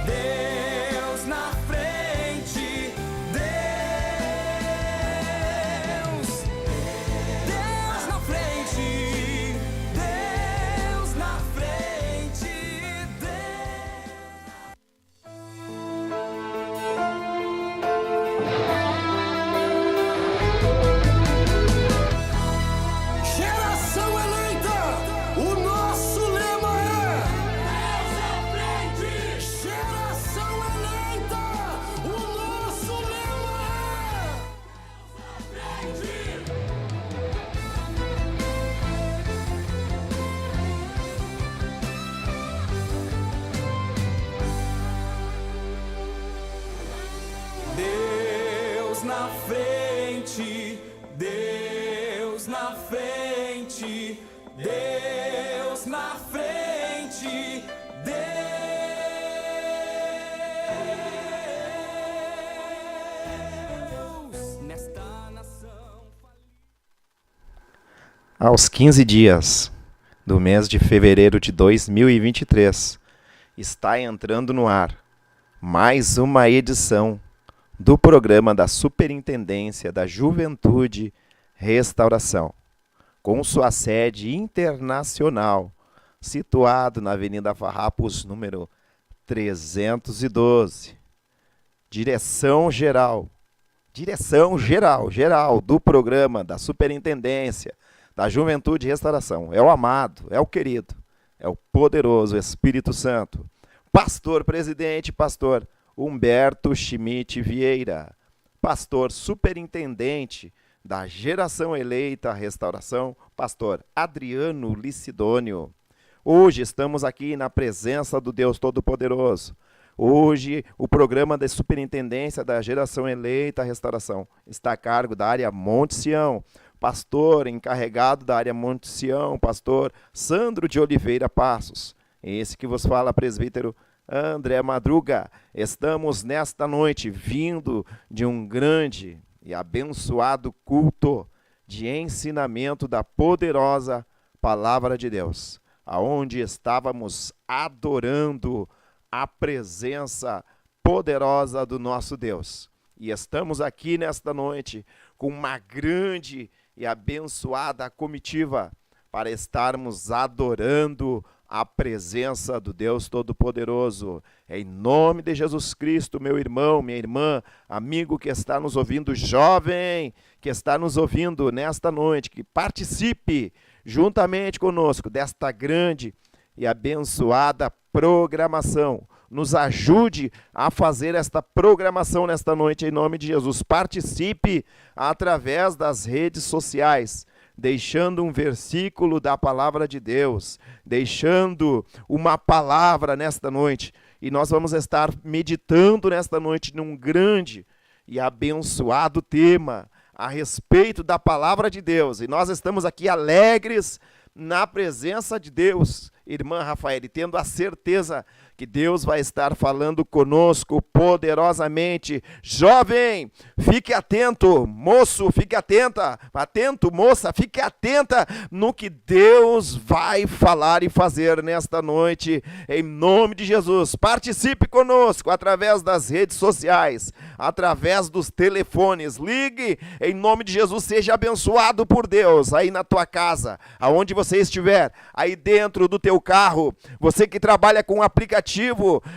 Deus na frente, Deus na frente, Deus na frente, Geração eleita, o nosso lema é Deus na frente. Geração eleita, o nosso lema é Deus na frente. Deus na frente, Deus na frente, Deus nesta nação. Aos 15 dias do mês de fevereiro de 2023, está entrando no ar mais uma edição do programa da Superintendência da Juventude Restauração, com sua sede internacional, situado na Avenida Farrapos, número 312. Direção geral do programa da Superintendência da Juventude Restauração. É o amado, é o querido, é o poderoso Espírito Santo. Pastor presidente, pastor Humberto Schmidt Vieira, pastor superintendente da Geração Eleita Restauração, pastor Adriano Licidônio. Hoje estamos aqui na presença do Deus Todo-Poderoso. Hoje o programa da Superintendência da Geração Eleita Restauração está a cargo da área Monte Sião. Pastor encarregado da área Monte Sião, pastor Sandro de Oliveira Passos. Esse que vos fala, presbítero André Madruga. Estamos nesta noite vindo de um grande e abençoado culto de ensinamento da poderosa Palavra de Deus, aonde estávamos adorando a presença poderosa do nosso Deus. E estamos aqui nesta noite com uma grande e abençoada comitiva para estarmos adorando a presença do Deus Todo-Poderoso. Em nome de Jesus Cristo, meu irmão, minha irmã, amigo que está nos ouvindo, jovem que está nos ouvindo nesta noite, que participe juntamente conosco desta grande e abençoada programação. Nos ajude a fazer esta programação nesta noite, em nome de Jesus. Participe através das redes sociais, deixando um versículo da palavra de Deus, deixando uma palavra nesta noite. E nós vamos estar meditando nesta noite num grande e abençoado tema a respeito da palavra de Deus. E nós estamos aqui alegres na presença de Deus, irmã Rafael, tendo a certeza que Deus vai estar falando conosco poderosamente. Jovem, fique atento, moço, fique atenta, atento, moça, fique atenta no que Deus vai falar e fazer nesta noite, em nome de Jesus. Participe conosco através das redes sociais, através dos telefones, ligue, em nome de Jesus, seja abençoado por Deus, aí na tua casa, aonde você estiver, aí dentro do teu carro, você que trabalha com aplicativo,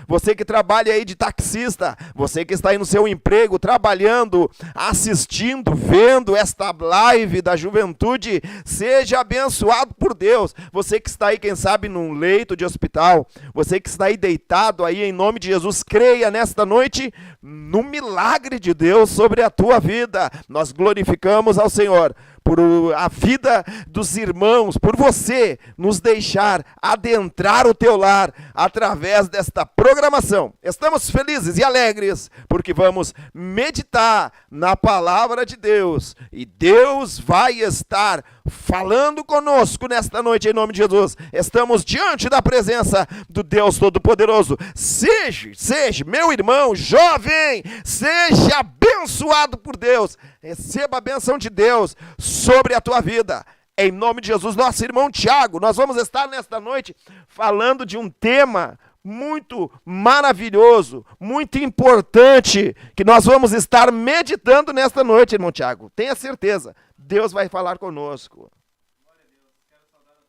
você que trabalha aí de taxista, você que está aí no seu emprego, trabalhando, assistindo, vendo esta live da juventude, seja abençoado por Deus. Você que está aí, quem sabe, num leito de hospital, você que está aí deitado aí, em nome de Jesus, creia nesta noite no milagre de Deus sobre a tua vida. Nós glorificamos ao Senhor por a vida dos irmãos, por você nos deixar adentrar o teu lar através desta programação. Estamos felizes e alegres porque vamos meditar na palavra de Deus e Deus vai estar falando conosco nesta noite em nome de Jesus. Estamos diante da presença do Deus Todo-Poderoso. Seja, meu irmão, jovem, seja abençoado por Deus. Receba a bênção de Deus sobre a tua vida. Em nome de Jesus, nosso irmão Tiago, nós vamos estar nesta noite falando de um tema muito maravilhoso, muito importante, que nós vamos estar meditando nesta noite, irmão Tiago. Tenha certeza, Deus vai falar conosco.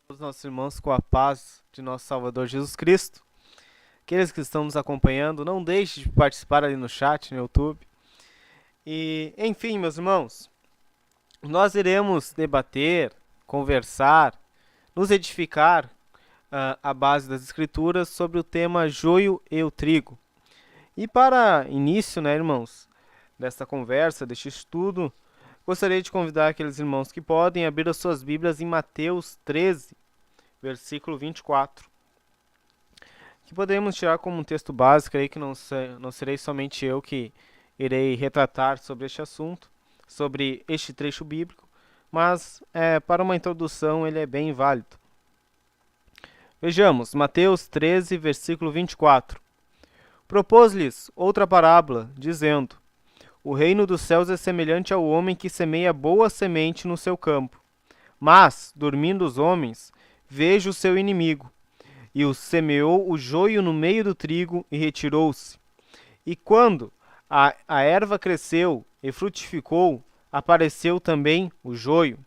Os nossos irmãos com a paz de nosso Salvador Jesus Cristo. Aqueles que estão nos acompanhando, não deixe de participar ali no chat, no YouTube. E, enfim, meus irmãos, nós iremos debater, conversar, nos edificar à base das Escrituras sobre o tema joio e o trigo. E para início, né, irmãos, desta conversa, deste estudo, gostaria de convidar aqueles irmãos que podem abrir as suas Bíblias em Mateus 13, versículo 24. Que poderemos tirar como um texto básico, creio que não serei somente eu que irei retratar sobre este assunto, sobre este trecho bíblico, mas para uma introdução ele é bem válido. Vejamos, Mateus 13, versículo 24. Propôs-lhes outra parábola, dizendo: O reino dos céus é semelhante ao homem que semeia boa semente no seu campo. Mas, dormindo os homens, vejo o seu inimigo, e o semeou o joio no meio do trigo e retirou-se. E quando a erva cresceu e frutificou, apareceu também o joio.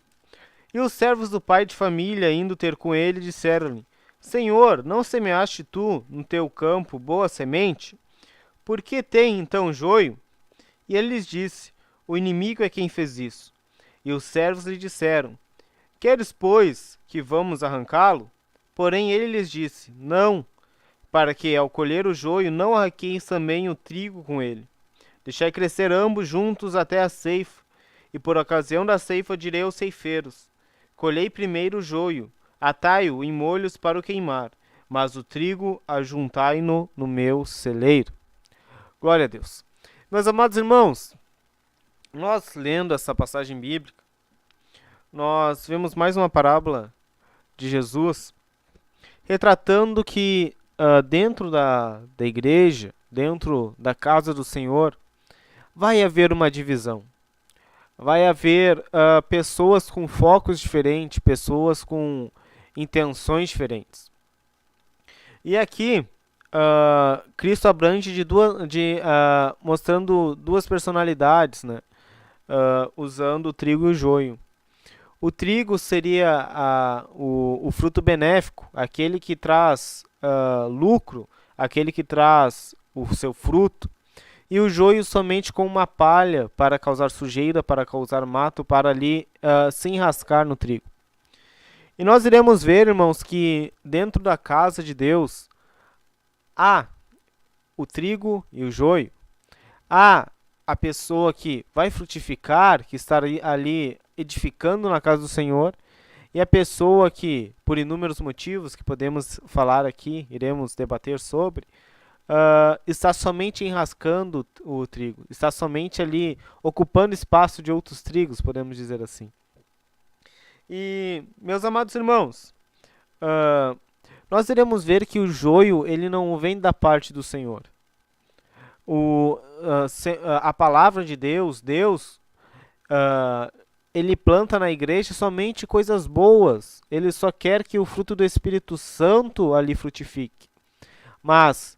E os servos do pai de família, indo ter com ele, disseram-lhe: Senhor, não semeaste tu no teu campo boa semente? Por que tem então joio? E ele lhes disse: O inimigo é quem fez isso. E os servos lhe disseram: Queres, pois, que vamos arrancá-lo? Porém ele lhes disse: Não, para que, ao colher o joio, não arranqueis também o trigo com ele. Deixai crescer ambos juntos até a ceifa, e por ocasião da ceifa direi aos ceifeiros: Colhei primeiro o joio, atai-o em molhos para o queimar, mas o trigo ajuntai-no no meu celeiro. Glória a Deus. Meus amados irmãos, nós lendo essa passagem bíblica, nós vemos mais uma parábola de Jesus, retratando que dentro da igreja, dentro da casa do Senhor, vai haver uma divisão. Vai haver pessoas com focos diferentes, pessoas com intenções diferentes. E aqui, Cristo abrange mostrando duas personalidades, né? Usando o trigo e o joio. O trigo seria o fruto benéfico, aquele que traz lucro, aquele que traz o seu fruto. E o joio somente com uma palha para causar sujeira, para causar mato, para ali se enrascar no trigo. E nós iremos ver, irmãos, que dentro da casa de Deus há o trigo e o joio. Há a pessoa que vai frutificar, que está ali edificando na casa do Senhor, e a pessoa que, por inúmeros motivos que podemos falar aqui, iremos debater sobre, está somente enrascando o trigo, está somente ali ocupando espaço de outros trigos, podemos dizer assim. E, meus amados irmãos, nós iremos ver que o joio ele não vem da parte do Senhor. A palavra de Deus, ele planta na igreja somente coisas boas. Ele só quer que o fruto do Espírito Santo ali frutifique. Mas,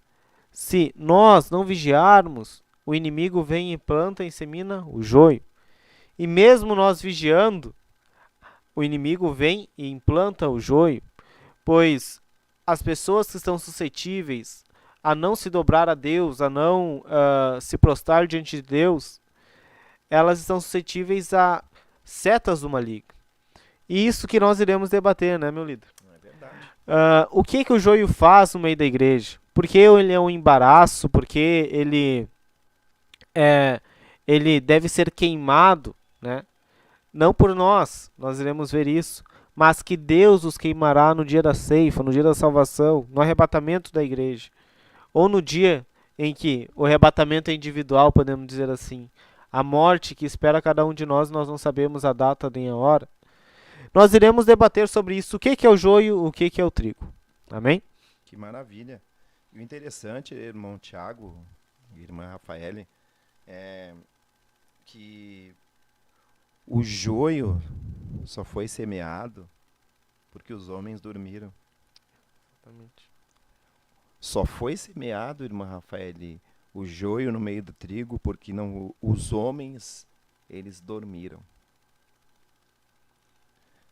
se nós não vigiarmos, o inimigo vem e planta e insemina o joio. E mesmo nós vigiando, o inimigo vem e implanta o joio, pois as pessoas que estão suscetíveis a não se dobrar a Deus, a não se prostrar diante de Deus, elas estão suscetíveis a setas do maligno. E isso que nós iremos debater, né, meu líder? É verdade. O que o joio faz no meio da igreja? Por que ele é um embaraço? Por que ele deve ser queimado, né? Não por nós iremos ver isso, mas que Deus os queimará no dia da ceifa, no dia da salvação, no arrebatamento da igreja. Ou no dia em que o arrebatamento é individual, podemos dizer assim. A morte que espera cada um de nós não sabemos a data nem a hora. Nós iremos debater sobre isso. O que é o joio, o que é o trigo. Amém? Que maravilha. E o interessante, irmão Tiago e irmã Rafaele, é que o joio só foi semeado porque os homens dormiram. Exatamente. Só foi semeado, irmã Rafael, o joio no meio do trigo, porque não, os homens, eles dormiram.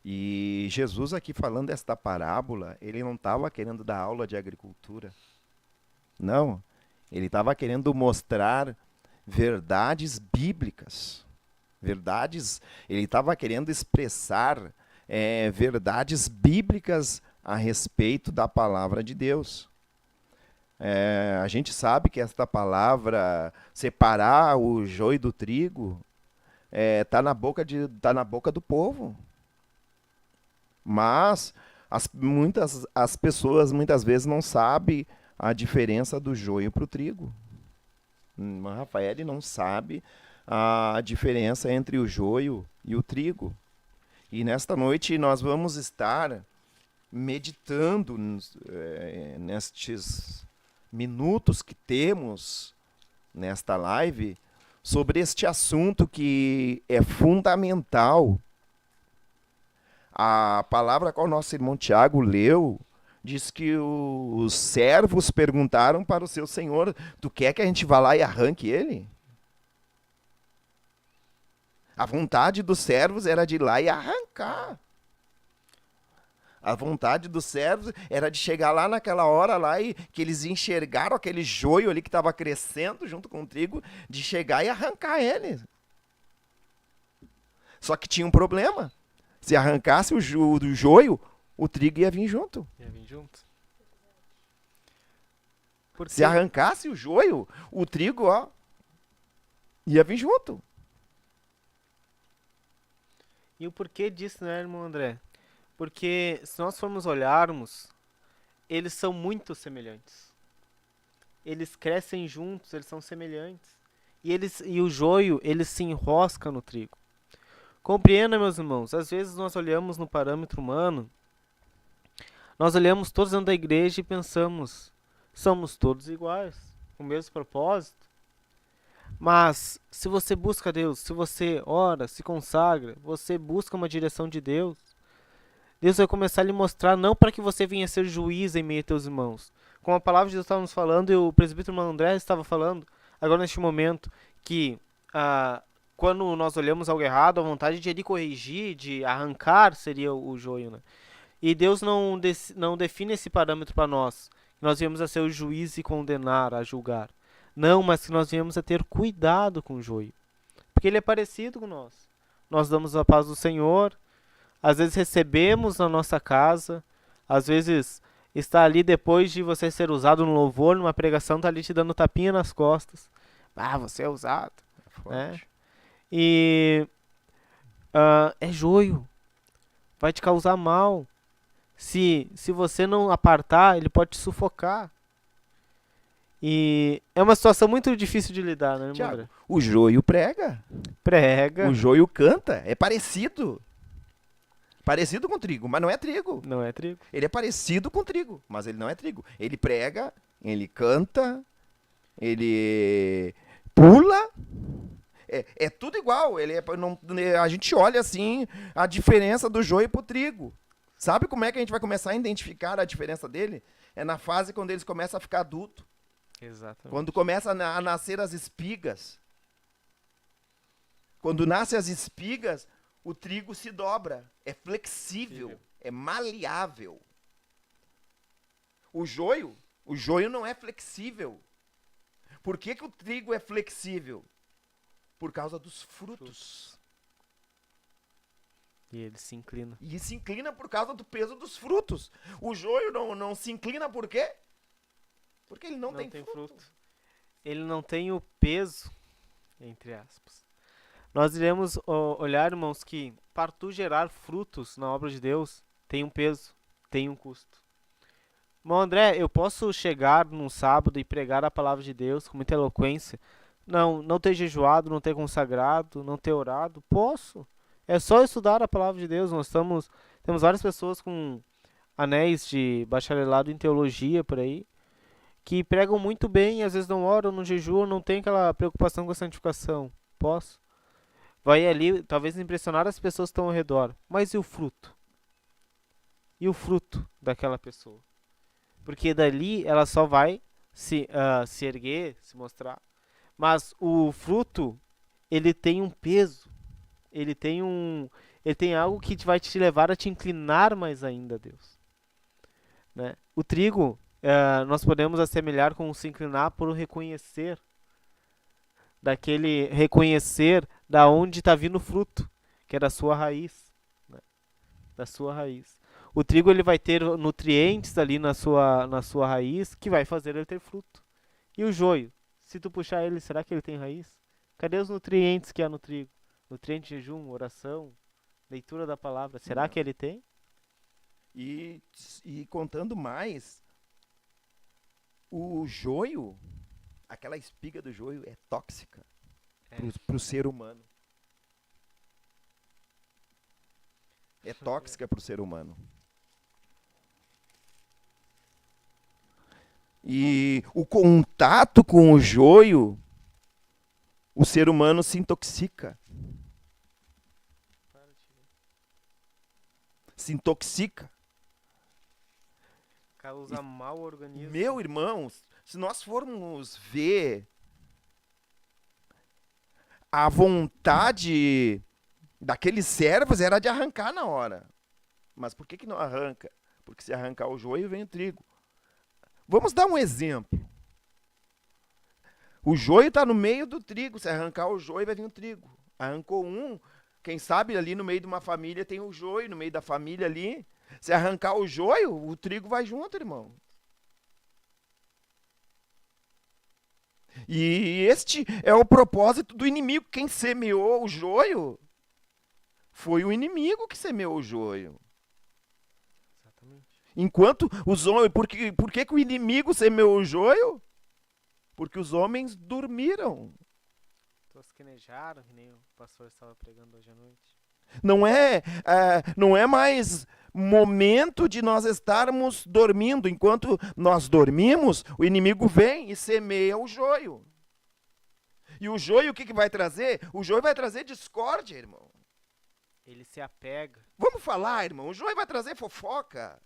E Jesus aqui falando esta parábola, ele não estava querendo dar aula de agricultura. Não, ele estava querendo mostrar verdades bíblicas. Verdades, ele estava querendo expressar verdades bíblicas a respeito da palavra de Deus. A gente sabe que esta palavra, separar o joio do trigo, tá na boca do povo. Mas as pessoas muitas vezes não sabem a diferença do joio para o trigo. Rafael não sabe a diferença entre o joio e o trigo. E nesta noite nós vamos estar meditando nestes minutos que temos nesta live sobre este assunto que é fundamental. A palavra que o nosso irmão Tiago leu diz que os servos perguntaram para o seu senhor: tu quer que a gente vá lá e arranque ele? A vontade dos servos era de ir lá e arrancar. A vontade dos servos era de chegar lá naquela hora lá e que eles enxergaram aquele joio ali que estava crescendo junto com o trigo, de chegar e arrancar ele. Só que tinha um problema. Se arrancasse o joio, o trigo ia vir junto. Ia vir junto. Se arrancasse o joio, o trigo, ia vir junto. E o porquê disso, né, irmão André? Porque se nós formos olharmos, eles são muito semelhantes. Eles crescem juntos, eles são semelhantes. E o joio, ele se enrosca no trigo. Compreenda, meus irmãos, às vezes nós olhamos no parâmetro humano, nós olhamos todos dentro da igreja e pensamos, somos todos iguais, com o mesmo propósito. Mas se você busca Deus, se você ora, se consagra, você busca uma direção de Deus, Deus vai começar a lhe mostrar, não para que você venha ser juiz em meio a teus irmãos. Como a palavra de Deus estava nos falando, e o presbítero irmão André estava falando, agora neste momento, que quando nós olhamos algo errado, a vontade de ele corrigir, de arrancar, seria o joio, né? E Deus não define esse parâmetro para nós. Nós viemos a ser o juiz e condenar, a julgar. Não, mas que nós viemos a ter cuidado com o joio. Porque ele é parecido com nós. Nós damos a paz do Senhor, às vezes recebemos na nossa casa, às vezes está ali depois de você ser usado no louvor, numa pregação, está ali te dando tapinha nas costas. Você é usado. Né? E é joio. Vai te causar mal. Se você não apartar, ele pode te sufocar. E é uma situação muito difícil de lidar, né, irmão André? O joio prega. Prega. O joio canta. É parecido. Parecido com trigo, mas não é trigo. Não é trigo. Ele é parecido com trigo, mas ele não é trigo. Ele prega, ele canta, ele pula. É tudo igual. A gente olha assim a diferença do joio para o trigo. Sabe como é que a gente vai começar a identificar a diferença dele? É na fase quando eles começam a ficar adultos. Exatamente. Quando começam a nascer as espigas. Quando nascem as espigas, o trigo se dobra. É flexível, é maleável. O joio não é flexível. Por que o trigo é flexível? Por causa dos frutos. E ele se inclina. E se inclina por causa do peso dos frutos. O joio não se inclina por quê? Porque ele não tem fruto. Ele não tem o peso, entre aspas. Nós iremos olhar, irmãos, que para tu gerar frutos na obra de Deus, tem um peso, tem um custo. Irmão André, eu posso chegar num sábado e pregar a palavra de Deus com muita eloquência? Não ter jejuado, não ter consagrado, não ter orado? Posso. É só estudar a palavra de Deus. Temos várias pessoas com anéis de bacharelado em teologia por aí, que pregam muito bem, às vezes não oram, não jejuam, não tem aquela preocupação com a santificação. Posso. Vai ali, talvez impressionar as pessoas que estão ao redor. Mas e o fruto? E o fruto daquela pessoa? Porque dali ela só vai se erguer, se mostrar. Mas o fruto, ele tem um peso. Ele tem algo que vai te levar a te inclinar mais ainda a Deus. Né? O trigo, nós podemos assemelhar com o se inclinar por reconhecer. Daquele reconhecer da onde está vindo o fruto, que é da sua raiz. Né? Da sua raiz. O trigo ele vai ter nutrientes ali na sua raiz que vai fazer ele ter fruto. E o joio? Se tu puxar ele, será que ele tem raiz? Cadê os nutrientes que há no trigo? Nutriente, jejum, oração, leitura da palavra. Será que ele tem? E contando mais, o joio, aquela espiga do joio é tóxica para o ser humano. É tóxica para o ser humano. E o contato com o joio, o ser humano se intoxica. Se intoxica. Causa mal ao organismo. Meu irmão, se nós formos ver a vontade daqueles servos era de arrancar na hora. Mas por que não arranca? Porque se arrancar o joio, vem o trigo. Vamos dar um exemplo. O joio está no meio do trigo. Se arrancar o joio, vai vir o trigo. Arrancou um, quem sabe ali no meio de uma família tem o joio, no meio da família ali. Se arrancar o joio, o trigo vai junto, irmão. E este é o propósito do inimigo. Quem semeou o joio foi o inimigo que semeou o joio. Exatamente. Enquanto os homens... Por que o inimigo semeou o joio? Porque os homens dormiram. Tosquenejaram, que nem o pastor estava pregando hoje à noite. Não é mais momento de nós estarmos dormindo. Enquanto nós dormimos, o inimigo vem e semeia o joio. E o joio o que vai trazer? O joio vai trazer discórdia, irmão. Ele se apega. Vamos falar, irmão. O joio vai trazer fofoca.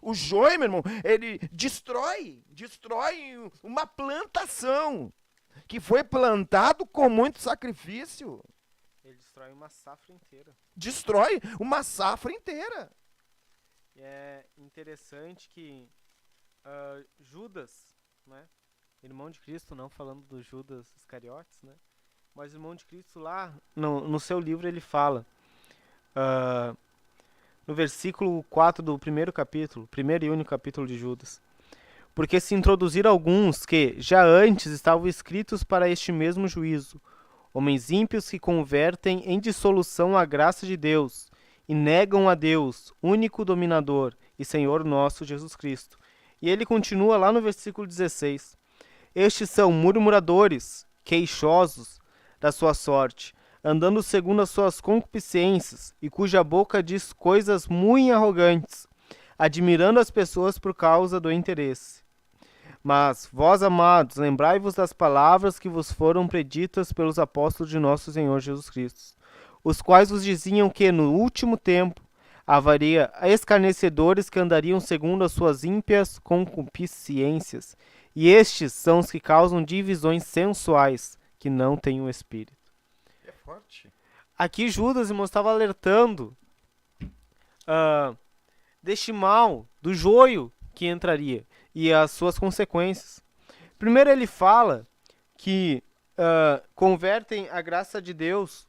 O joio, meu irmão, ele destrói uma plantação que foi plantado com muito sacrifício. Ele destrói uma safra inteira. Destrói uma safra inteira. E é interessante que Judas, né, irmão de Cristo, não falando do Judas Iscariotes, né, mas irmão de Cristo lá, no seu livro ele fala, no versículo 4 do primeiro e único capítulo de Judas: porque se introduziram alguns que, já antes, estavam escritos para este mesmo juízo, homens ímpios que convertem em dissolução a graça de Deus e negam a Deus, único dominador e Senhor nosso Jesus Cristo. E ele continua lá no versículo 16: estes são murmuradores, queixosos da sua sorte, andando segundo as suas concupiscências, e cuja boca diz coisas muito arrogantes, admirando as pessoas por causa do interesse. Mas vós, amados, lembrai-vos das palavras que vos foram preditas pelos apóstolos de nosso Senhor Jesus Cristo, os quais vos diziam que no último tempo haveria escarnecedores que andariam segundo as suas ímpias concupiscências, e estes são os que causam divisões sensuais, que não têm o Espírito. É forte. Aqui Judas, irmão, estava alertando deste mal, do joio que entraria e as suas consequências. Primeiro ele fala que convertem a graça de Deus,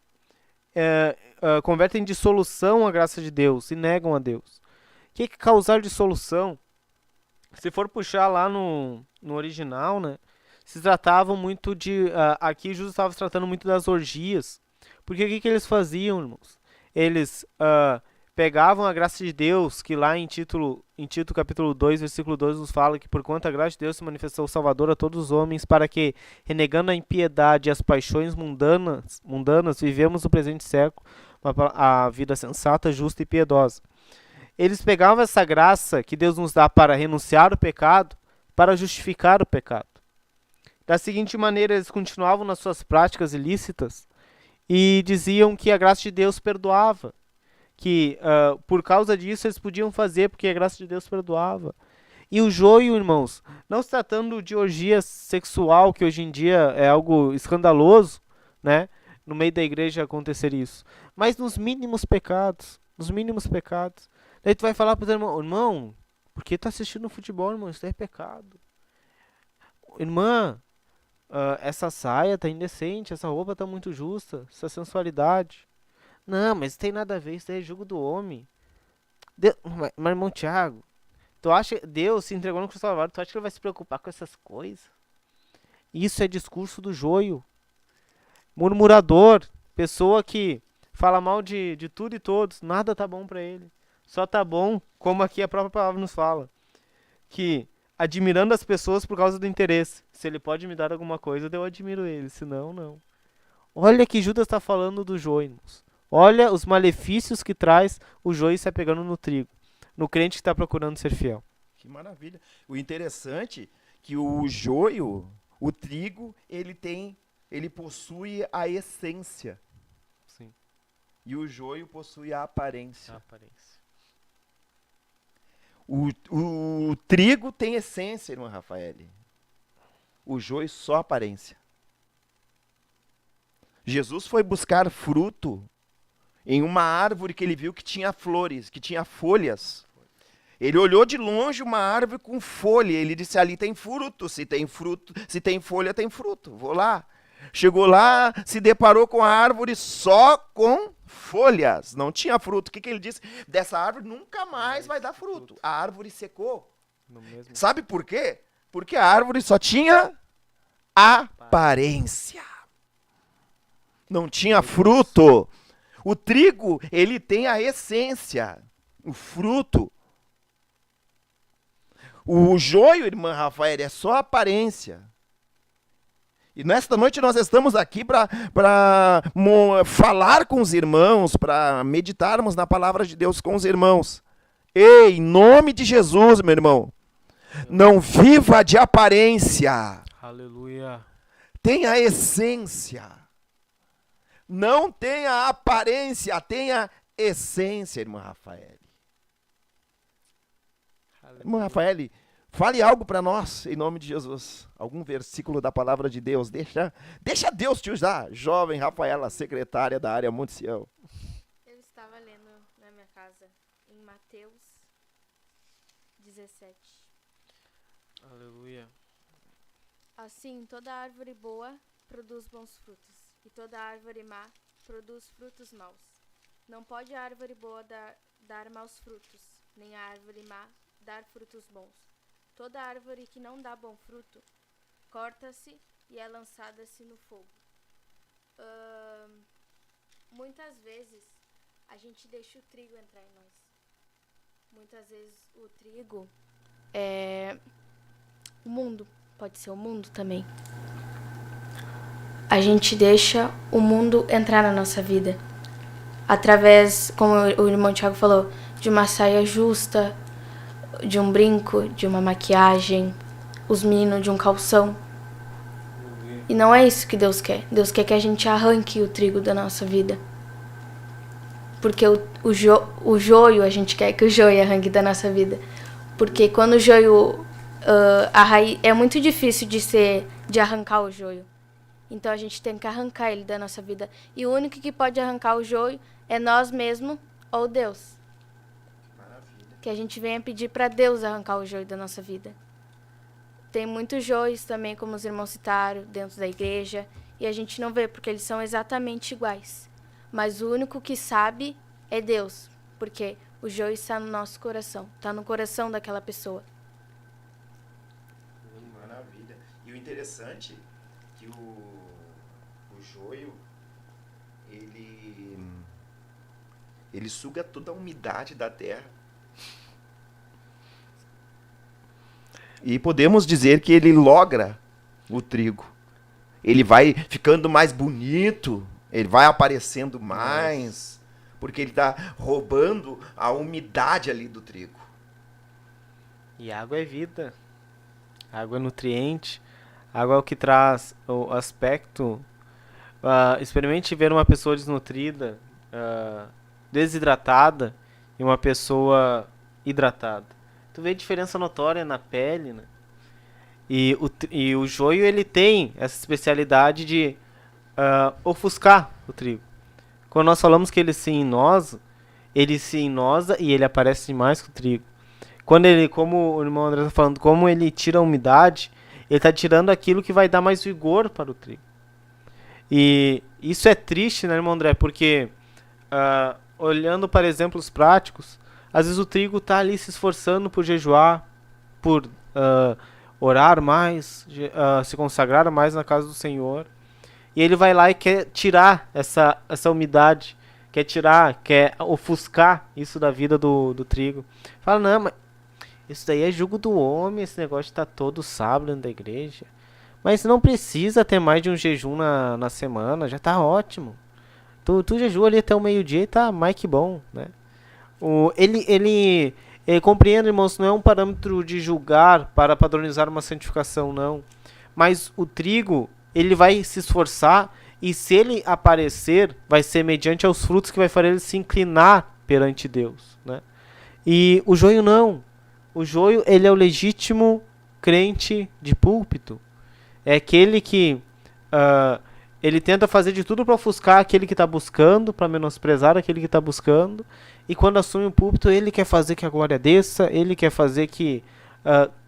convertem dissolução a graça de Deus e negam a Deus. O que é causar dissolução? Se for puxar lá no original, né, se tratavam muito de... aqui Jesus estava se tratando muito das orgias. Porque o que eles faziam, irmãos? Eles pegavam a graça de Deus, que lá em Tito capítulo 2, versículo 2, nos fala que porquanto a graça de Deus se manifestou o Salvador a todos os homens, para que, renegando a impiedade e as paixões mundanas, vivemos o presente século a vida sensata, justa e piedosa. Eles pegavam essa graça que Deus nos dá para renunciar ao pecado, para justificar o pecado. Da seguinte maneira, eles continuavam nas suas práticas ilícitas e diziam que a graça de Deus perdoava, que por causa disso eles podiam fazer, porque a graça de Deus perdoava. E o joio, irmãos, não se tratando de orgia sexual, que hoje em dia é algo escandaloso, né? No meio da igreja acontecer isso. Mas nos mínimos pecados. Nos mínimos pecados. Daí tu vai falar pro teu irmão, irmão, por que tu assistindo futebol, irmão? Isso é pecado. Irmã, essa saia tá indecente, essa roupa tá muito justa, essa sensualidade. Não, mas isso tem nada a ver, isso é jogo do homem. Mas irmão Tiago, tu acha que Deus se entregou no cruz do Calvário, tu acha que ele vai se preocupar com essas coisas? Isso é discurso do joio. Murmurador, pessoa que fala mal de tudo e todos, nada tá bom pra ele. Só tá bom, como aqui a própria palavra nos fala, que admirando as pessoas por causa do interesse. Se ele pode me dar alguma coisa, eu admiro ele, senão não. Olha que Judas está falando do joio, irmãos. Olha os malefícios que traz o joio se apegando no trigo, no crente que está procurando ser fiel. Que maravilha. O interessante é que o joio, o trigo, ele possui a essência. Sim. E o joio possui a aparência. A aparência. O trigo tem essência, irmã Rafael. O joio só aparência. Jesus foi buscar fruto em uma árvore que ele viu que tinha flores, que tinha folhas. Ele olhou de longe uma árvore com folha, ele disse, ali tem fruto, se tem folha, tem fruto, vou lá. Chegou lá, se deparou com a árvore só com folhas, não tinha fruto. O que ele disse? Dessa árvore nunca mais vai dar fruto. A árvore secou. Sabe por quê? Porque a árvore só tinha aparência. Não tinha fruto. O trigo, ele tem a essência, o fruto. O joio, irmã Rafael, é só aparência. E nesta noite nós estamos aqui para falar com os irmãos, para meditarmos na palavra de Deus com os irmãos. Ei, em nome de Jesus, meu irmão, não viva de aparência. Aleluia. Tenha a essência. Não tenha aparência, tenha essência, irmã Rafael. Irmã Rafael, fale algo para nós, em nome de Jesus. Algum versículo da palavra de Deus. Deixa Deus te usar. Jovem Rafaela, secretária da área Monte Sião. Eu estava lendo na minha casa, em Mateus 17. Aleluia. Assim, toda árvore boa produz bons frutos, e toda árvore má produz frutos maus. Não pode a árvore boa dar maus frutos, nem a árvore má dar frutos bons. Toda árvore que não dá bom fruto, corta-se e é lançada-se no fogo. Muitas vezes a gente deixa o trigo entrar em nós. Muitas vezes o trigo é o mundo, pode ser o mundo também. A gente deixa o mundo entrar na nossa vida. Através, como o irmão Tiago falou, de uma saia justa, de um brinco, de uma maquiagem, os meninos de um calção. E não é isso que Deus quer. Deus quer que a gente arranque o trigo da nossa vida. Porque o joio, a gente quer que o joio arranque da nossa vida. Porque quando o joio... a raiz, é muito difícil de arrancar o joio. Então a gente tem que arrancar ele da nossa vida. E o único que pode arrancar o joio é nós mesmos ou Deus. Que a gente venha pedir para Deus arrancar o joio da nossa vida. Tem muitos joios também, como os irmãos citaram, dentro da igreja. E a gente não vê, porque eles são exatamente iguais. Mas o único que sabe é Deus. Porque o joio está no nosso coração. Está no coração daquela pessoa. Maravilha. E o interessante é que o joio, ele suga toda a umidade da terra. E podemos dizer que ele logra o trigo. Ele vai ficando mais bonito, ele vai aparecendo mais, porque ele está roubando a umidade ali do trigo. E água é vida. Água é nutriente. Água é o que traz o aspecto. Experimente ver uma pessoa desnutrida. desidratada e uma pessoa hidratada. Tu vê a diferença notória na pele, né? E o joio, ele tem essa especialidade de ofuscar o trigo. Quando nós falamos que ele se enosa e ele aparece mais que o trigo. Quando ele, como o irmão André está falando, como ele tira a umidade, ele está tirando aquilo que vai dar mais vigor para o trigo. E isso é triste, né, irmão André? Porque, olhando para exemplos práticos, às vezes o trigo está ali se esforçando por jejuar, por orar mais, se consagrar mais na casa do Senhor. E ele vai lá e quer tirar essa umidade, quer ofuscar isso da vida do trigo. Fala, não, mas isso daí é jugo do homem, esse negócio de estar todo sábado dentro da igreja. Mas não precisa ter mais de um jejum na semana, já tá ótimo. Tu jejua ali até o meio-dia e tá mais que bom, né? Ele compreende, irmãos, não é um parâmetro de julgar para padronizar uma santificação, não. Mas o trigo, ele vai se esforçar, e se ele aparecer, vai ser mediante aos frutos que vai fazer ele se inclinar perante Deus, né? E o joio não. O joio, ele é o legítimo crente de púlpito. É aquele que ele tenta fazer de tudo para ofuscar aquele que está buscando, para menosprezar aquele que está buscando. E quando assume o púlpito, ele quer fazer que a glória desça, ele quer fazer que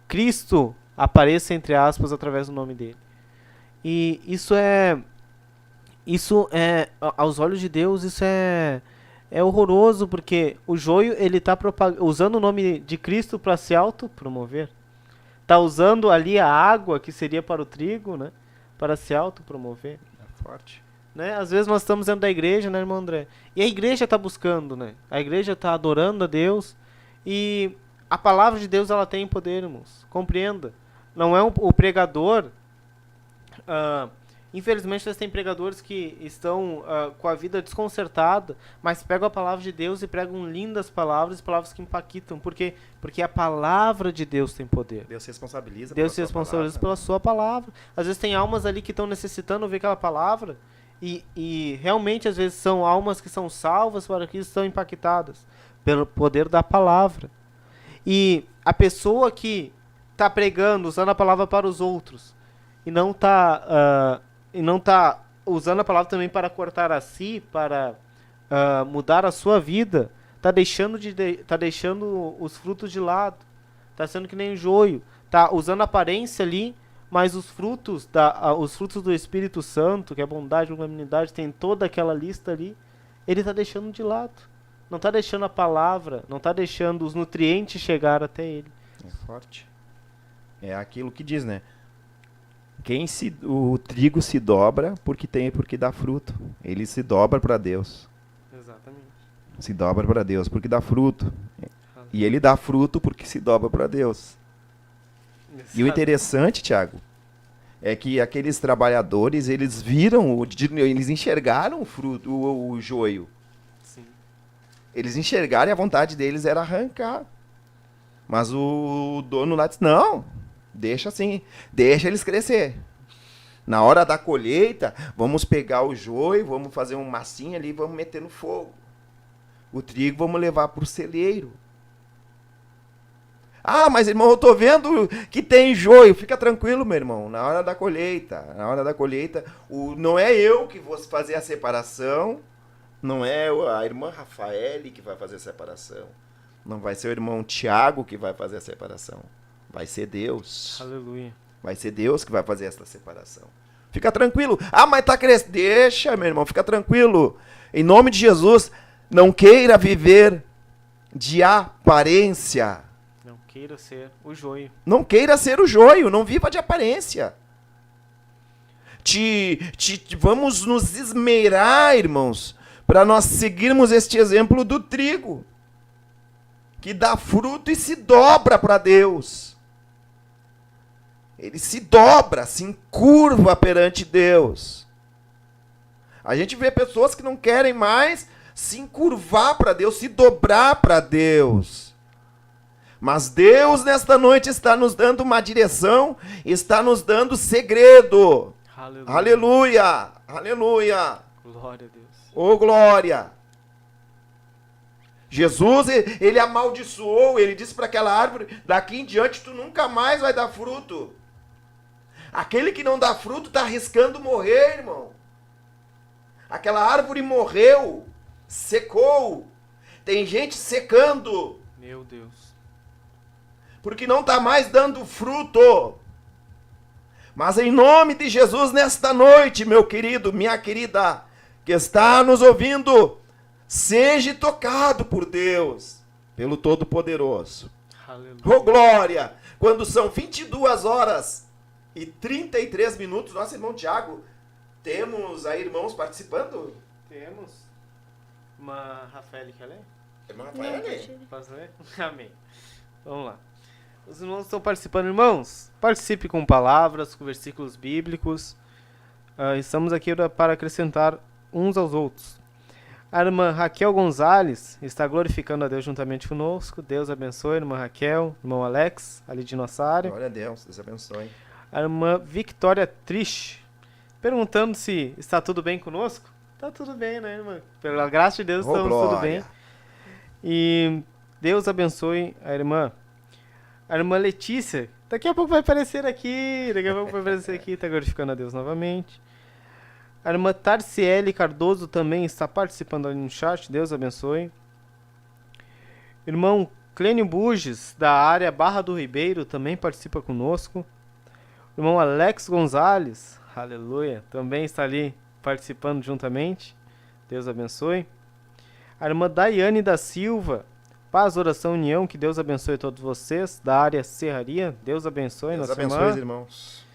Cristo apareça, entre aspas, através do nome dele. E isso é, aos olhos de Deus, isso é horroroso, porque o joio, ele está usando o nome de Cristo para se autopromover. Está usando ali a água, que seria para o trigo, né, para se autopromover. É forte. Né? Às vezes nós estamos dentro da igreja, né, irmão André? E a igreja está buscando, né? A igreja está adorando a Deus. E a palavra de Deus, ela tem poder, irmãos. Compreenda. Não é o pregador... infelizmente, nós temos pregadores que estão com a vida desconcertada, mas pegam a palavra de Deus e pregam lindas palavras que impactam. Por quê? Porque a palavra de Deus tem poder. Deus se responsabiliza pela sua palavra. Às vezes tem almas ali que estão necessitando ouvir aquela palavra, e realmente, às vezes, são almas que são salvas para que estão impactadas pelo poder da palavra. E a pessoa que está pregando, usando a palavra para os outros, e não está usando a palavra também para cortar a si, para mudar a sua vida, está deixando os frutos de lado, está sendo que nem joio, está usando a aparência ali, mas os frutos do Espírito Santo, que é bondade, longanimidade, tem toda aquela lista ali, ele está deixando de lado. Não está deixando a palavra, não está deixando os nutrientes chegar até ele. É forte. É aquilo que diz, né? O trigo se dobra porque dá fruto. Ele se dobra para Deus. Exatamente. Se dobra para Deus porque dá fruto. E ele dá fruto porque se dobra para Deus. Exato. E o interessante, Tiago, é que aqueles trabalhadores, eles enxergaram o fruto, o joio. Sim. Eles enxergaram e a vontade deles era arrancar. Mas o dono lá disse, não, deixa assim, deixa eles crescer. Na hora da colheita, vamos pegar o joio, vamos fazer um massinho ali, vamos meter no fogo. O trigo vamos levar para o celeiro. Ah, mas irmão, eu estou vendo que tem joio. Fica tranquilo, meu irmão. Na hora da colheita, não é eu que vou fazer a separação, não é a irmã Rafaele que vai fazer a separação. Não vai ser o irmão Tiago que vai fazer a separação. Vai ser Deus. Aleluia. Vai ser Deus que vai fazer essa separação. Fica tranquilo. Ah, mas tá crescendo. Deixa, meu irmão, fica tranquilo. Em nome de Jesus, não queira viver de aparência. Não queira ser o joio. Não queira ser o joio, não viva de aparência. Vamos nos esmerar, irmãos, para nós seguirmos este exemplo do trigo, que dá fruto e se dobra para Deus. Ele se dobra, se encurva perante Deus. A gente vê pessoas que não querem mais se encurvar para Deus, se dobrar para Deus. Mas Deus, nesta noite, está nos dando uma direção, está nos dando segredo. Aleluia. Aleluia! Aleluia! Glória a Deus. Ô, glória! Jesus, ele amaldiçoou, ele disse para aquela árvore, daqui em diante tu nunca mais vai dar fruto. Aquele que não dá fruto está arriscando morrer, irmão. Aquela árvore morreu, secou. Tem gente secando, Meu Deus. porque não está mais dando fruto. Mas em nome de Jesus, nesta noite, meu querido, minha querida, que está nos ouvindo, seja tocado por Deus, pelo Todo-Poderoso. Aleluia. Oh, glória! Quando são 22 horas e 33 minutos, nosso irmão Tiago, temos aí irmãos participando? Temos uma Rafael, quer ler? Irmão Não, Rafael, deixa eu- Posso ler? Amém. Vamos lá. Os irmãos estão participando. Irmãos, participe com palavras, com versículos bíblicos. Estamos aqui para acrescentar uns aos outros. A irmã Raquel Gonzalez está glorificando a Deus juntamente conosco. Deus abençoe, irmã Raquel, irmão Alex, ali de nossa área. Glória a Deus, Deus abençoe. A irmã Victoria Trish, perguntando se está tudo bem conosco. Está tudo bem, né, irmã? Pela graça de Deus, Oh, estamos tudo glória. bem. E Deus abençoe a irmã. A irmã Letícia, daqui a pouco vai aparecer aqui, está glorificando a Deus novamente. A irmã Tarciele Cardoso também está participando ali no chat, Deus abençoe. Irmão Clênio Burges, da área Barra do Ribeiro, também participa conosco. O irmão Alex Gonzalez, aleluia, também está ali participando juntamente. Deus abençoe. A irmã Daiane da Silva, Paz, Oração, União, que Deus abençoe todos vocês, da área Serraria. Deus abençoe Deus nossa abençoe irmã. os irmãos.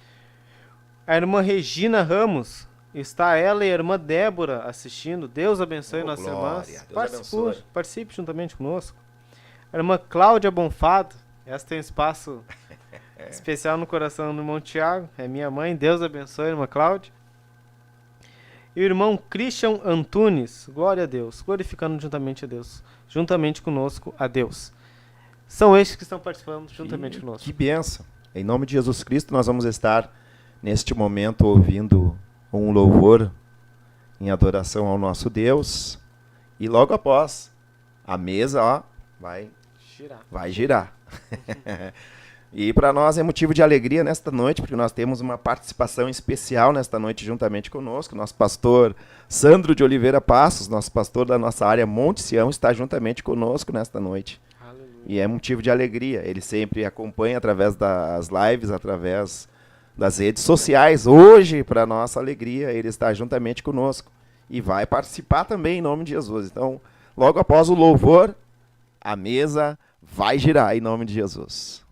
A irmã Regina Ramos, está ela e a irmã Débora assistindo. Deus abençoe Oh, nossas glória. irmãs. Deus abençoe. Participe juntamente conosco. A irmã Cláudia Bonfado, essa tem um espaço especial no coração do irmão Tiago. É minha mãe. Deus abençoe, irmã Cláudia. E o irmão Christian Antunes, glória a Deus, glorificando juntamente a Deus, juntamente conosco a Deus. São estes que estão participando juntamente conosco. Que bênção. Em nome de Jesus Cristo, nós vamos estar neste momento ouvindo um louvor em adoração ao nosso Deus. E logo após, a mesa, ó, vai girar. E para nós é motivo de alegria nesta noite, porque nós temos uma participação especial nesta noite juntamente conosco. Nosso pastor Sandro de Oliveira Passos, nosso pastor da nossa área Monte Sião, está juntamente conosco nesta noite. Aleluia. E é motivo de alegria. Ele sempre acompanha através das lives, através das redes sociais. Hoje, para nossa alegria, ele está juntamente conosco e vai participar também em nome de Jesus. Então, logo após o louvor, a mesa vai girar em nome de Jesus.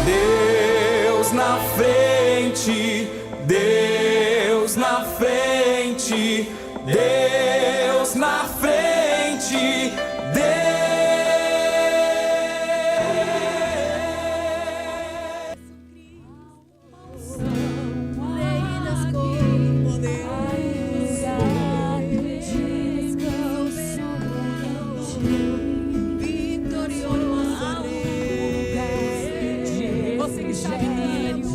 Deus na frente, Deus na frente, Deus na frente, Você que está vindo,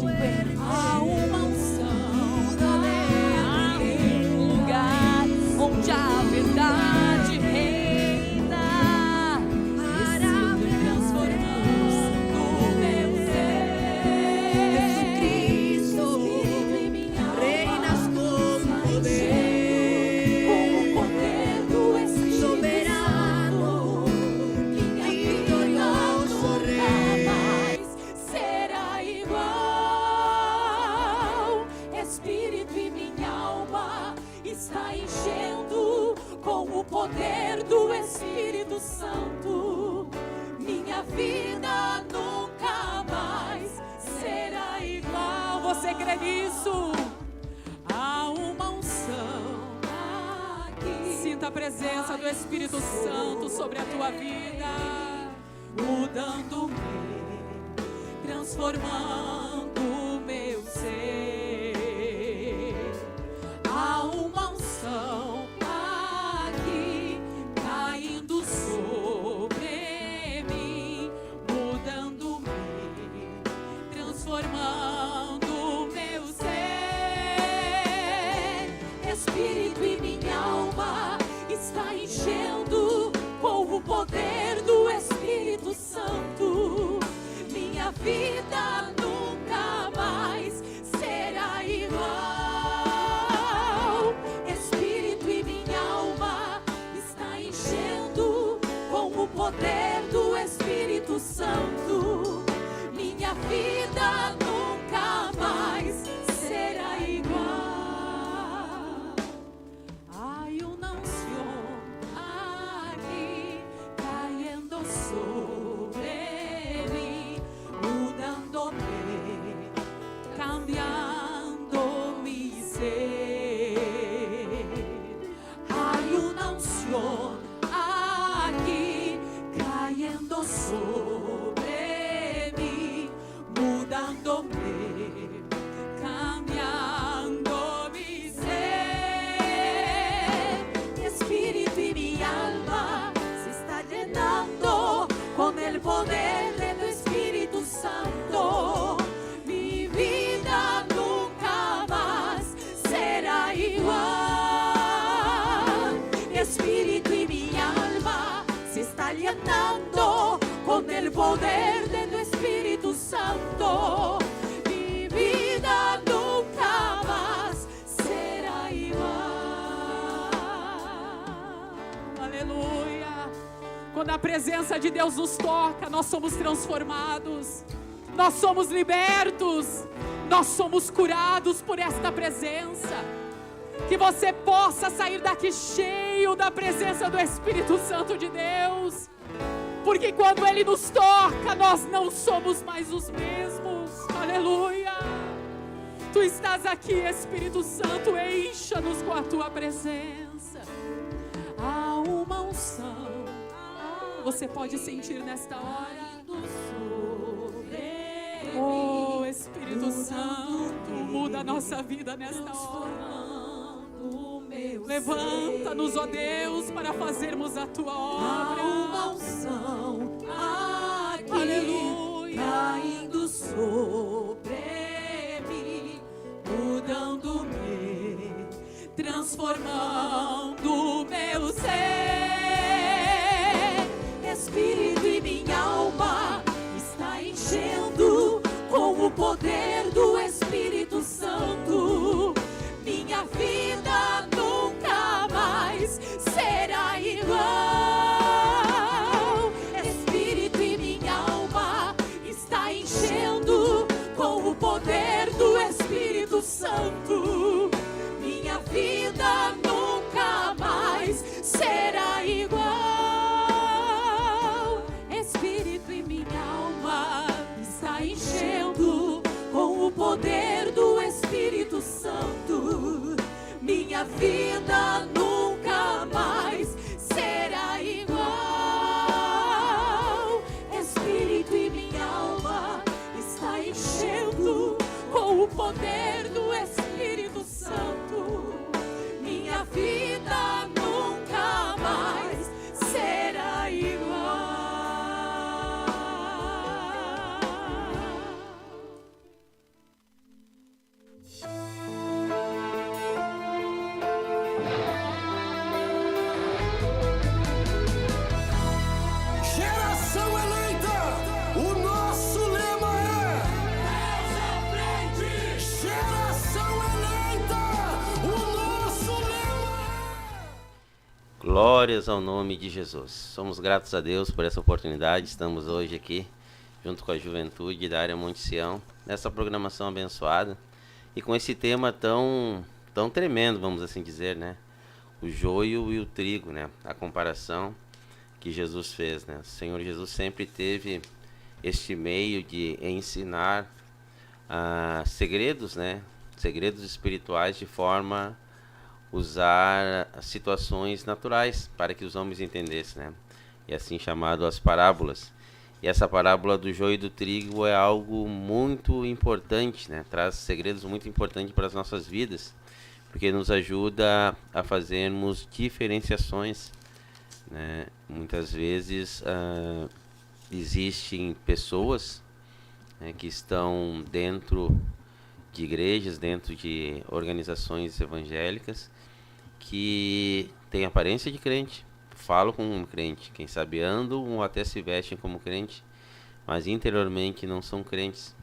há uma unção, há um lugar onde a verdade reina. Espírito transformando meu ser. Cristo, reinas com poder, com o poder do Espírito soberano, vitorioso Rei. Será igual. Espírito e minha alma está enchendo com o poder do Espírito Santo. Minha vida nunca mais será igual. Você crê nisso? Há uma unção aqui. Sinta a presença do Espírito Santo sobre a tua vida, mudando-me, transformando o meu ser. Há uma unção aqui caindo sobre mim, mudando-me, transformando o meu o poder do Espírito Santo, minha vida nunca mais será igual. Espírito e minha alma está enchendo com o poder do Espírito Santo, minha vida nunca mais será igual. Hay una unción aquí cayendo sobre mí, mudándome, cambiando mi ser. Hay una unción aquí cayendo sobre mí, mudándome, cambiando mi ser. Mi espíritu y mi alma se está llenando con el poder de tu Espíritu Santo. Mi vida nunca más será igual. Mi espíritu y mi alma se está llenando con el poder de tu Espíritu Santo. Mi vida nunca más será igual. Aleluia. Quando a presença de Deus nos toca, nós somos transformados, nós somos libertos, nós somos curados por esta presença. Que você possa sair daqui cheio da presença do Espírito Santo de Deus, porque quando Ele nos toca, nós não somos mais os mesmos. Aleluia. Tu estás aqui, Espírito Santo, encha-nos com a Tua presença. Há uma unção, você pode sentir nesta hora. Oh, Espírito Santo, muda a nossa vida nesta hora. Levanta-nos, ó Deus, para fazermos a Tua obra. Há uma unção aqui, aleluia, caindo sobre mim, mudando-me, transformando o meu ser. Espírito e minha alma está enchendo com o poder do Espírito Santo. Minha vida nunca mais será igual. Espírito e minha alma está enchendo com o poder do Espírito Santo. Minha vida nunca mais será igual. Espírito e minha alma está enchendo com o poder do Espírito Santo. Minha vida nunca mais será igual. Espírito e minha alma está enchendo com o poder do Espírito Santo. Minha vida nunca mais será igual. Geração eleita, o nosso lema é Deus à frente. Geração eleita, o nosso lema é Glórias ao nome de Jesus. Somos gratos a Deus por essa oportunidade. Estamos hoje aqui junto com a juventude da área Monte Sião, nessa programação abençoada e com esse tema tão tremendo, vamos assim dizer, né? O joio e o trigo, né? A comparação que Jesus fez, né? O Senhor Jesus sempre teve este meio de ensinar segredos, né? Segredos espirituais de forma a usar situações naturais para que os homens entendessem, né? E assim chamado as parábolas. E essa parábola do joio e do trigo é algo muito importante, né? Traz segredos muito importantes para as nossas vidas, porque nos ajuda a fazermos diferenciações, né? Muitas vezes existem pessoas, né, que estão dentro de igrejas, dentro de organizações evangélicas, que têm aparência de crente, falam como um crente, quem sabe andam ou até se vestem como crente, mas interiormente não são crentes.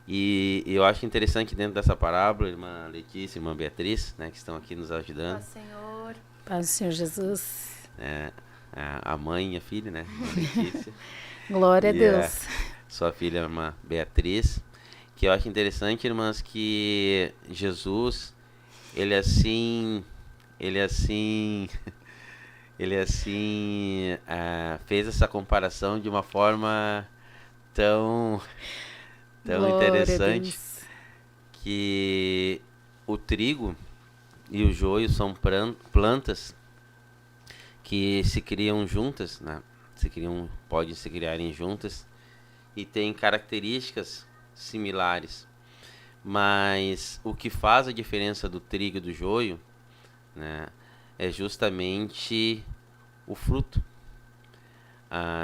E eu acho interessante dentro dessa parábola, irmã Letícia, irmã Beatriz, né, que estão aqui nos ajudando. Paz, Senhor. Paz do Senhor Jesus. A mãe e a filha, né, irmã Letícia. Glória a E Deus. Sua filha, irmã Beatriz. Que eu acho interessante, irmãs, que Jesus, ele fez essa comparação de uma forma tão Glória a interessante, Deus. que o trigo e o joio são plantas que se criam juntas, né? Podem se criarem juntas e têm características similares. Mas o que faz a diferença do trigo e do joio, né, é justamente o fruto.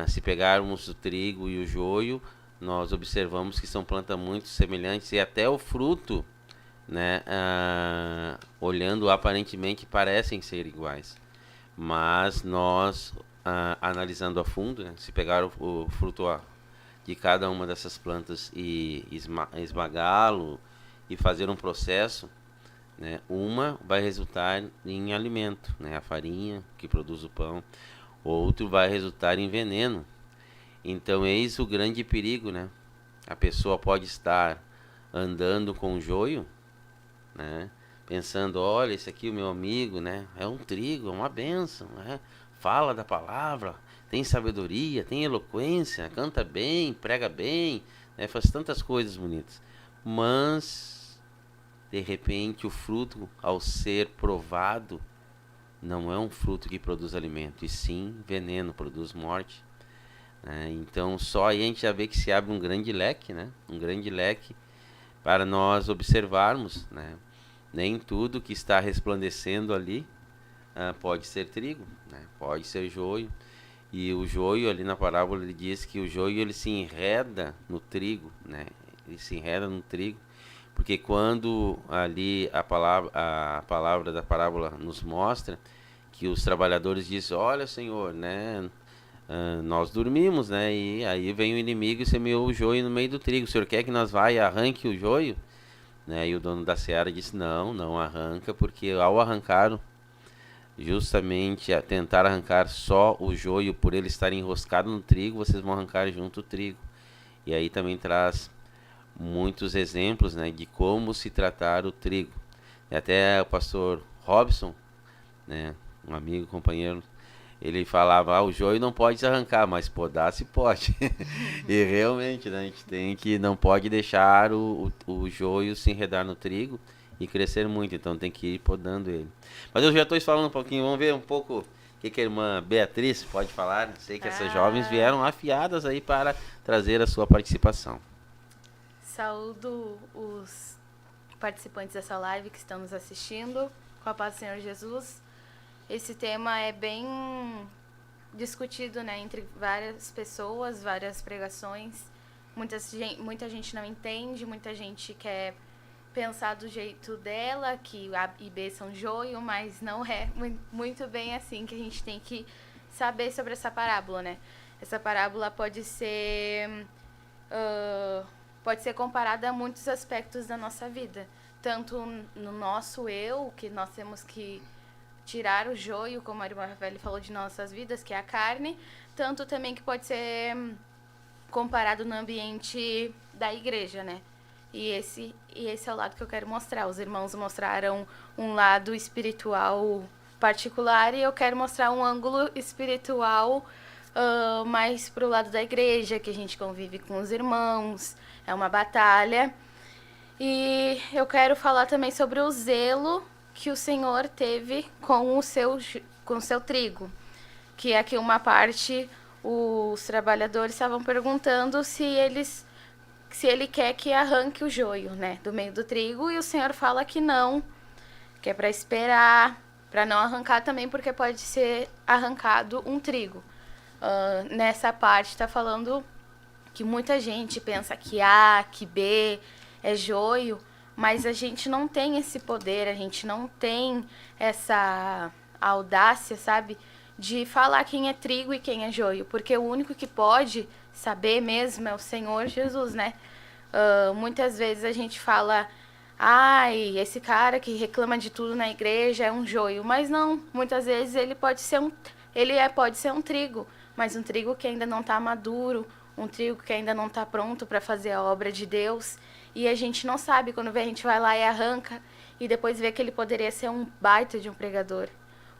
Se pegarmos o trigo e o joio, nós observamos que são plantas muito semelhantes e até o fruto, né, olhando aparentemente parecem ser iguais. Mas nós, analisando a fundo, né, se pegar o fruto de cada uma dessas plantas e esmagá-lo e fazer um processo, né, uma vai resultar em alimento, né, a farinha que produz o pão, outro vai resultar em veneno. Então eis o grande perigo, né? A pessoa pode estar andando com joio, né, pensando, olha, esse aqui é o meu amigo, né, é um trigo, é uma bênção, né, fala da palavra, tem sabedoria, tem eloquência, canta bem, prega bem, né, faz tantas coisas bonitas. Mas, de repente, o fruto, ao ser provado, não é um fruto que produz alimento, e sim veneno, produz morte. Então, só aí a gente já vê que se abre um grande leque, né? Um grande leque para nós observarmos, né? Nem tudo que está resplandecendo ali pode ser trigo, né? Pode ser joio. E o joio, ali na parábola, ele diz que o joio ele se enreda no trigo, né? Ele se enreda no trigo, porque quando ali a palavra da parábola nos mostra que os trabalhadores dizem, olha, Senhor, né? Nós dormimos, né? E aí vem o inimigo e semeou o joio no meio do trigo. O Senhor quer que nós vá e arranque o joio? Né? E o dono da seara disse, não arranca, porque ao arrancar, justamente a tentar arrancar só o joio, por ele estar enroscado no trigo, vocês vão arrancar junto o trigo. E aí também traz muitos exemplos, né, de como se tratar o trigo. E até o pastor Robson, né, um amigo, companheiro, ele falava, o joio não pode se arrancar, mas podar se pode. E realmente, né, a gente não pode deixar o joio se enredar no trigo e crescer muito, então tem que ir podando ele. Mas eu já estou falando um pouquinho, vamos ver um pouco o que a irmã Beatriz pode falar. Sei que essas jovens vieram afiadas aí para trazer a sua participação. Saúdo os participantes dessa live que estão nos assistindo, com a paz do Senhor Jesus. Esse tema é bem discutido, né, entre várias pessoas, várias pregações. Muita gente não entende, muita gente quer pensar do jeito dela, que A e B são joio, mas não é muito bem assim que a gente tem que saber sobre essa parábola, né? Essa parábola pode ser comparada a muitos aspectos da nossa vida, tanto no nosso eu, que nós temos que tirar o joio, como a irmã Rafael falou, de nossas vidas, que é a carne, tanto também que pode ser comparado no ambiente da igreja, né? E esse é o lado que eu quero mostrar. Os irmãos mostraram um lado espiritual particular e eu quero mostrar um ângulo espiritual mais pro lado da igreja, que a gente convive com os irmãos, é uma batalha. E eu quero falar também sobre o zelo que o Senhor teve com o seu trigo. Que aqui uma parte, os trabalhadores estavam perguntando se ele quer que arranque o joio, né, do meio do trigo, e o Senhor fala que não, que é para esperar, para não arrancar também, porque pode ser arrancado um trigo. Nessa parte está falando que muita gente pensa que A, que B é joio, mas a gente não tem esse poder, a gente não tem essa audácia, sabe, de falar quem é trigo e quem é joio, porque o único que pode saber mesmo é o Senhor Jesus, né? Muitas vezes a gente fala, ai, esse cara que reclama de tudo na igreja é um joio, mas não, muitas vezes ele pode ser pode ser um trigo, mas um trigo que ainda não está maduro, um trigo que ainda não está pronto para fazer a obra de Deus, e a gente não sabe, quando vê, a gente vai lá e arranca, e depois vê que ele poderia ser um baita de um pregador.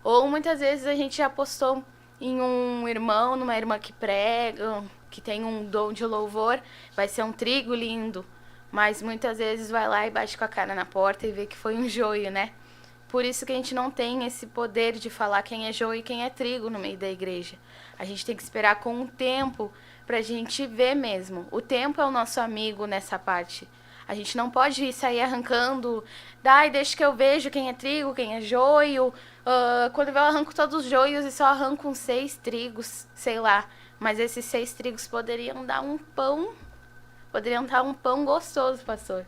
Ou muitas vezes a gente já apostou em um irmão, numa irmã que prega, que tem um dom de louvor, vai ser um trigo lindo, mas muitas vezes vai lá e bate com a cara na porta e vê que foi um joio, né? Por isso que a gente não tem esse poder de falar quem é joio e quem é trigo no meio da igreja. A gente tem que esperar com o tempo pra gente ver mesmo. O tempo é o nosso amigo nessa parte. A gente não pode sair arrancando, deixa que eu vejo quem é trigo, quem é joio. Quando eu arranco todos os joios e só arranco uns 6 trigos, sei lá. Mas esses 6 trigos poderiam dar um pão gostoso, pastor.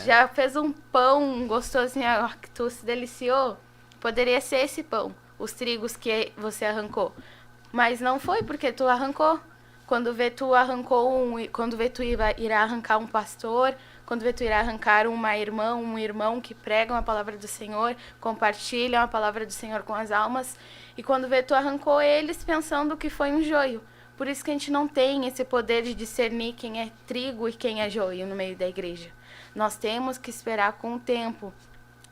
Já fez um pão gostoso assim, que tu se deliciou? Poderia ser esse pão, os trigos que você arrancou. Mas não foi, porque tu arrancou. Quando vê tu quando vê tu irá arrancar um pastor, quando vê tu irá arrancar um irmão que pregam a palavra do Senhor, compartilham a palavra do Senhor com as almas, e quando vê tu arrancou eles pensando que foi um joio. Por isso que a gente não tem esse poder de discernir quem é trigo e quem é joio no meio da igreja. Nós temos que esperar com o tempo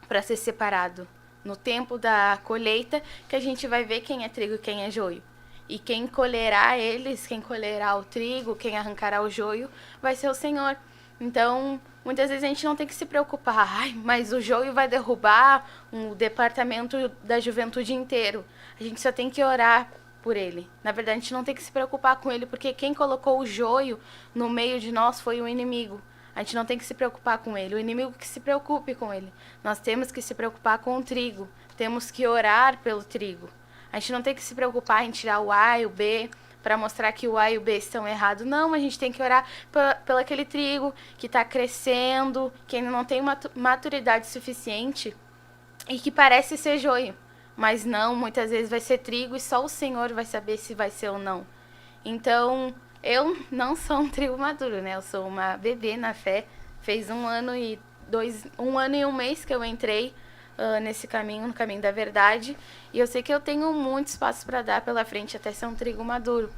para ser separado. No tempo da colheita que a gente vai ver quem é trigo e quem é joio. E quem colherá eles, quem colherá o trigo, quem arrancará o joio, vai ser o Senhor. Então, muitas vezes a gente não tem que se preocupar. Mas o joio vai derrubar o departamento da juventude inteiro. A gente só tem que orar por ele. Na verdade, a gente não tem que se preocupar com ele, porque quem colocou o joio no meio de nós foi o inimigo. A gente não tem que se preocupar com ele. O inimigo que se preocupe com ele. Nós temos que se preocupar com o trigo. Temos que orar pelo trigo. A gente não tem que se preocupar em tirar o A e o B para mostrar que o A e o B estão errados. Não, a gente tem que orar pelo aquele trigo que está crescendo, que ainda não tem maturidade suficiente e que parece ser joio. Mas não, muitas vezes vai ser trigo e só o Senhor vai saber se vai ser ou não. Então, eu não sou um trigo maduro, né? Eu sou uma bebê na fé. Fez 1 ano e 1 mês que eu entrei nesse caminho, no caminho da verdade. E eu sei que eu tenho muitos passos para dar pela frente até ser um trigo maduro.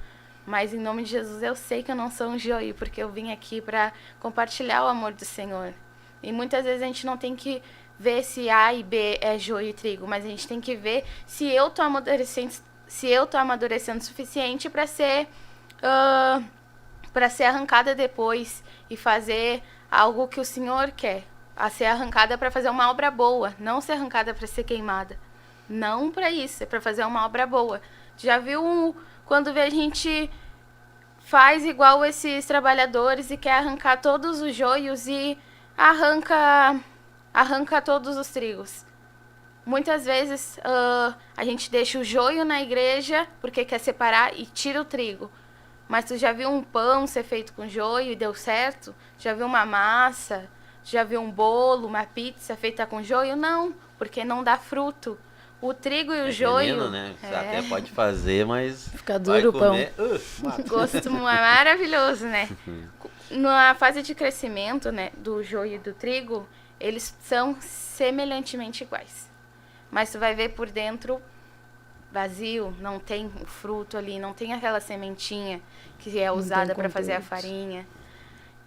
Mas em nome de Jesus eu sei que eu não sou um joio, porque eu vim aqui para compartilhar o amor do Senhor. E muitas vezes a gente não tem que ver se A e B é joio e trigo, mas a gente tem que ver se eu tô amadurecendo o suficiente para ser arrancada depois e fazer algo que o Senhor quer. A ser arrancada para fazer uma obra boa, não ser arrancada para ser queimada. Não para isso, é para fazer uma obra boa. Já viu quando a gente faz igual esses trabalhadores e quer arrancar todos os joios e arranca todos os trigos? Muitas vezes a gente deixa o joio na igreja porque quer separar e tira o trigo. Mas tu já viu um pão ser feito com joio e deu certo? Já viu uma massa? Já viu um bolo, uma pizza feita com joio? Não, porque não dá fruto. O trigo e o joio... Veneno, né? Você até pode fazer, mas... Fica duro o pão. Gosto maravilhoso, né? Na fase de crescimento, né, do joio e do trigo, eles são semelhantemente iguais. Mas tu vai ver por dentro vazio, não tem o fruto ali, não tem aquela sementinha que é usada para fazer a farinha.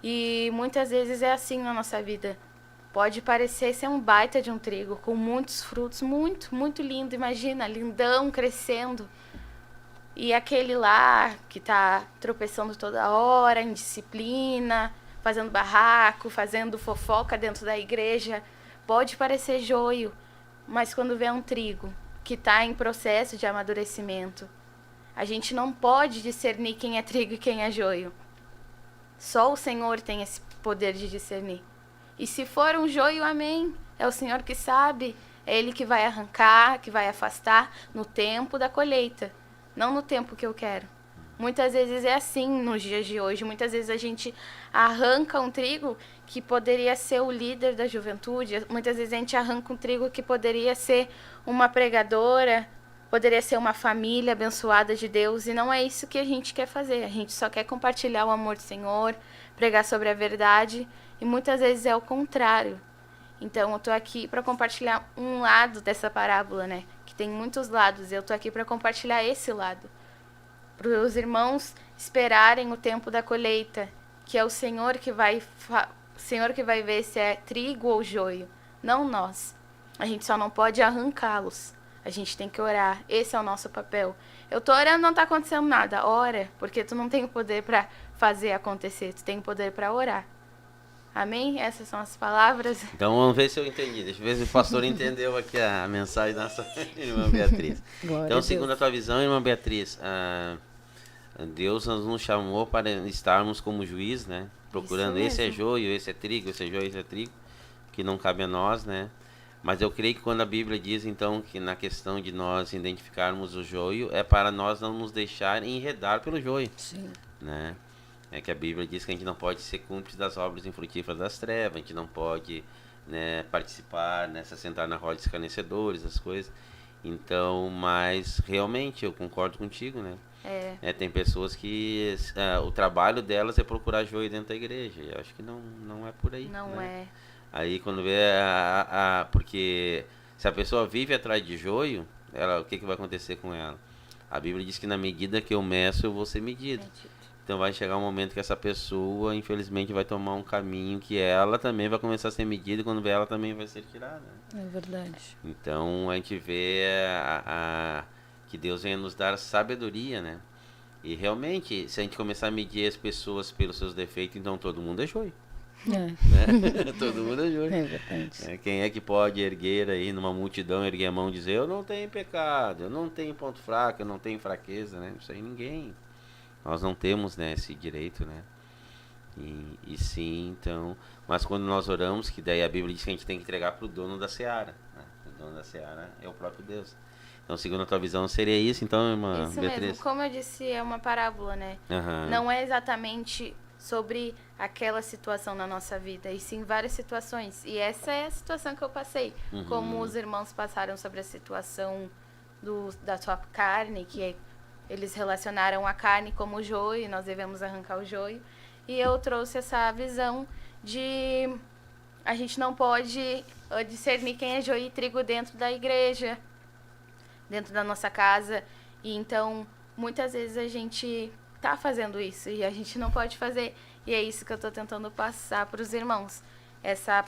E muitas vezes é assim na nossa vida. Pode parecer ser um baita de um trigo, com muitos frutos, muito, muito lindo. Imagina, lindão, crescendo. E aquele lá que tá tropeçando toda hora, indisciplina, fazendo barraco, fazendo fofoca dentro da igreja, pode parecer joio, mas quando vê um trigo que está em processo de amadurecimento, a gente não pode discernir quem é trigo e quem é joio. Só o Senhor tem esse poder de discernir. E se for um joio, amém. É o Senhor que sabe. É Ele que vai arrancar, que vai afastar no tempo da colheita. Não no tempo que eu quero. Muitas vezes é assim nos dias de hoje. Muitas vezes a gente arranca um trigo que poderia ser o líder da juventude. Muitas vezes a gente arranca um trigo que poderia ser uma pregadora, poderia ser uma família abençoada de Deus, e não é isso que a gente quer fazer. A gente só quer compartilhar o amor do Senhor, pregar sobre a verdade, e muitas vezes é o contrário. Então eu tô aqui para compartilhar um lado dessa parábola, né? Que tem muitos lados, e eu tô aqui para compartilhar esse lado. Para os irmãos esperarem o tempo da colheita, que é o Senhor que vai ver se é trigo ou joio, não nós. A gente só não pode arrancá-los. A gente tem que orar. Esse é o nosso papel. Eu tô orando, não tá acontecendo nada. Ora, porque tu não tem o poder para fazer acontecer, tu tem o poder para orar. Amém? Essas são as palavras. Então vamos ver se eu entendi. Deixa eu ver se o pastor entendeu aqui a mensagem da nossa irmã Beatriz. Glória Então, a segundo Deus. a tua visão, irmã Beatriz, Deus nos chamou para estarmos como juiz, né? Procurando, Isso esse é mesmo. joio, esse é trigo, esse é joio, esse é trigo, que não cabe a nós, né? Mas eu creio que quando a Bíblia diz, então, que na questão de nós identificarmos o joio, é para nós não nos deixar enredar pelo joio, Sim. né? É que a Bíblia diz que a gente não pode ser cúmplice das obras infrutíferas das trevas, a gente não pode, né, participar, né, se assentar na roda de escarnecedores, as coisas. Então, mas realmente eu concordo contigo, né? Tem pessoas que o trabalho delas é procurar joio dentro da igreja. Eu acho que não é por aí. Não né? é. Aí quando vê porque se a pessoa vive atrás de joio, o que vai acontecer com ela? A Bíblia diz que na medida que eu meço, eu vou ser medido. Então vai chegar um momento que essa pessoa, infelizmente, vai tomar um caminho que ela também vai começar a ser medida, e quando vê ela também vai ser tirada. É verdade. Então a gente vê que Deus vem nos dar sabedoria, né? E realmente, se a gente começar a medir as pessoas pelos seus defeitos, então todo mundo é joio. É, Né? Todo mundo é joio. é verdade. Quem é que pode erguer aí numa multidão, erguer a mão e dizer: eu não tenho pecado, eu não tenho ponto fraco, eu não tenho fraqueza, né? Isso aí ninguém. Nós não temos, né, esse direito, né? E sim, então... Mas quando nós oramos, que daí a Bíblia diz que a gente tem que entregar para o dono da seara. Né? O dono da seara é o próprio Deus. Então, segundo a tua visão, seria isso, então, irmã Isso Beatriz? mesmo. Como eu disse, é uma parábola, né? Aham. Não é exatamente sobre aquela situação na nossa vida, e sim várias situações. E essa é a situação que eu passei. Uhum. Como os irmãos passaram sobre a situação da sua carne, que eles relacionaram a carne como joio, e nós devemos arrancar o joio. E eu trouxe essa visão de a gente não pode discernir quem é joio e trigo dentro da igreja, dentro da nossa casa. E então, muitas vezes a gente tá fazendo isso e a gente não pode fazer. E é isso que eu tô tentando passar para os irmãos. Essa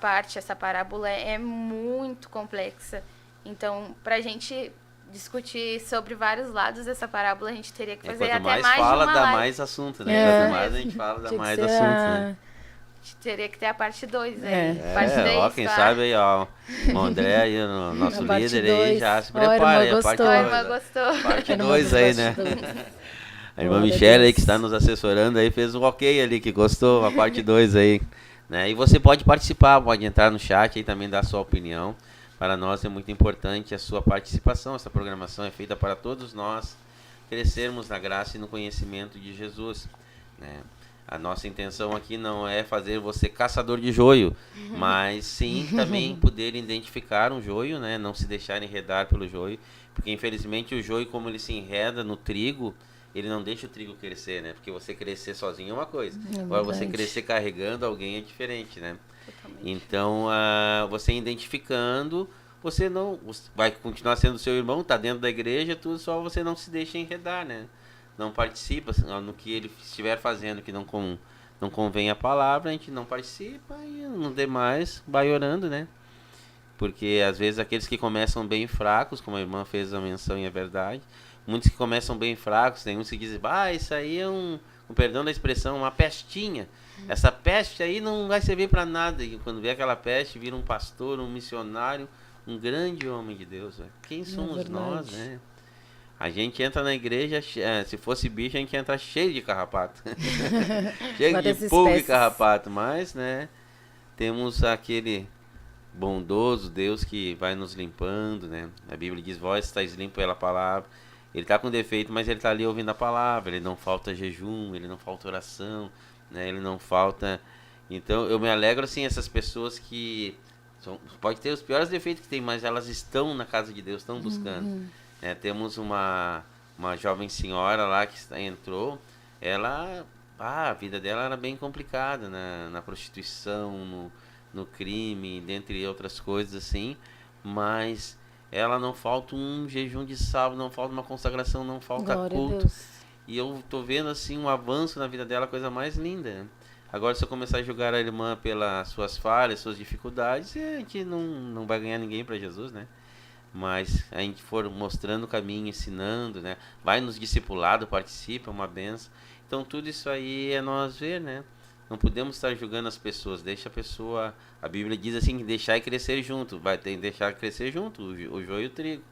parábola é muito complexa. Então, pra gente discutir sobre vários lados dessa parábola, a gente teria que fazer Quanto até mais mais fala, de uma dá live. mais assunto, né? É. Quanto mais a gente fala, dá Tinha que mais ser assunto, a- né? A gente teria que ter a parte 2 aí. É. Parte 3, Quem sabe aí, ó, o André aí, o nosso A parte líder aí, dois. já se Ó, a irmã prepara aí, a parte gostou. A 2. irmã gostou. Parte Era uma 2 dos aí, né? bastidores. A irmã Glória a Michelle aí Deus. que está nos assessorando aí fez um ok ali, que gostou, a parte 2 aí. Né? E você pode participar, pode entrar no chat aí também, dar sua opinião. Para nós é muito importante a sua participação. Essa programação é feita para todos nós crescermos na graça e no conhecimento de Jesus. Né? A nossa intenção aqui não é fazer você caçador de joio, mas sim também poder identificar um joio, né? Não se deixar enredar pelo joio, porque infelizmente o joio, como ele se enreda no trigo, ele não deixa o trigo crescer, né? Porque você crescer sozinho é uma coisa, agora você verdade. crescer carregando alguém é diferente, né? Totalmente. Então, você identificando, você vai continuar sendo seu irmão, tá dentro da igreja, tudo, só você não se deixa enredar, né? Não participa no que ele estiver fazendo que não convém a palavra, a gente não participa e no demais vai orando, né? Porque às vezes aqueles que começam bem fracos, como a irmã fez a menção e é verdade, muitos que começam bem fracos, tem uns que dizem, isso aí é com perdão da expressão, uma pestinha. Essa peste aí não vai servir para nada. E quando vê aquela peste, vira um pastor, um missionário, um grande homem de Deus. Véio. Quem somos verdade. nós, né? A gente entra na igreja, se fosse bicho, a gente entra cheio de carrapato. cheio de Várias pulga e espécies. carrapato. Mas, né, temos aquele bondoso Deus que vai nos limpando, né? A Bíblia diz, vós estáis limpos pela palavra. Ele está com defeito, mas ele está ali ouvindo a palavra. Ele não falta jejum, ele não falta oração, né? Ele não falta... Então, eu me alegro, assim, essas pessoas que... pode ter os piores defeitos que tem, mas elas estão na casa de Deus, estão buscando. Temos uma jovem senhora lá que entrou, ela, a vida dela era bem complicada, na prostituição, no crime, dentre outras coisas assim, mas ela não falta um jejum de sábado, não falta uma consagração, não falta Glória a culto. Deus. E eu tô vendo assim um avanço na vida dela, coisa mais linda, né? Agora, se eu começar a julgar a irmã pelas suas falhas, suas dificuldades, a gente não vai ganhar ninguém para Jesus, né? Mas a gente for mostrando o caminho, ensinando, né? Vai nos discipulado, participa, é uma benção. Então tudo isso aí é nós ver, né? Não podemos estar julgando as pessoas. Deixa a pessoa... A Bíblia diz assim, deixar e crescer junto. Vai ter que deixar crescer junto, o joio e o trigo.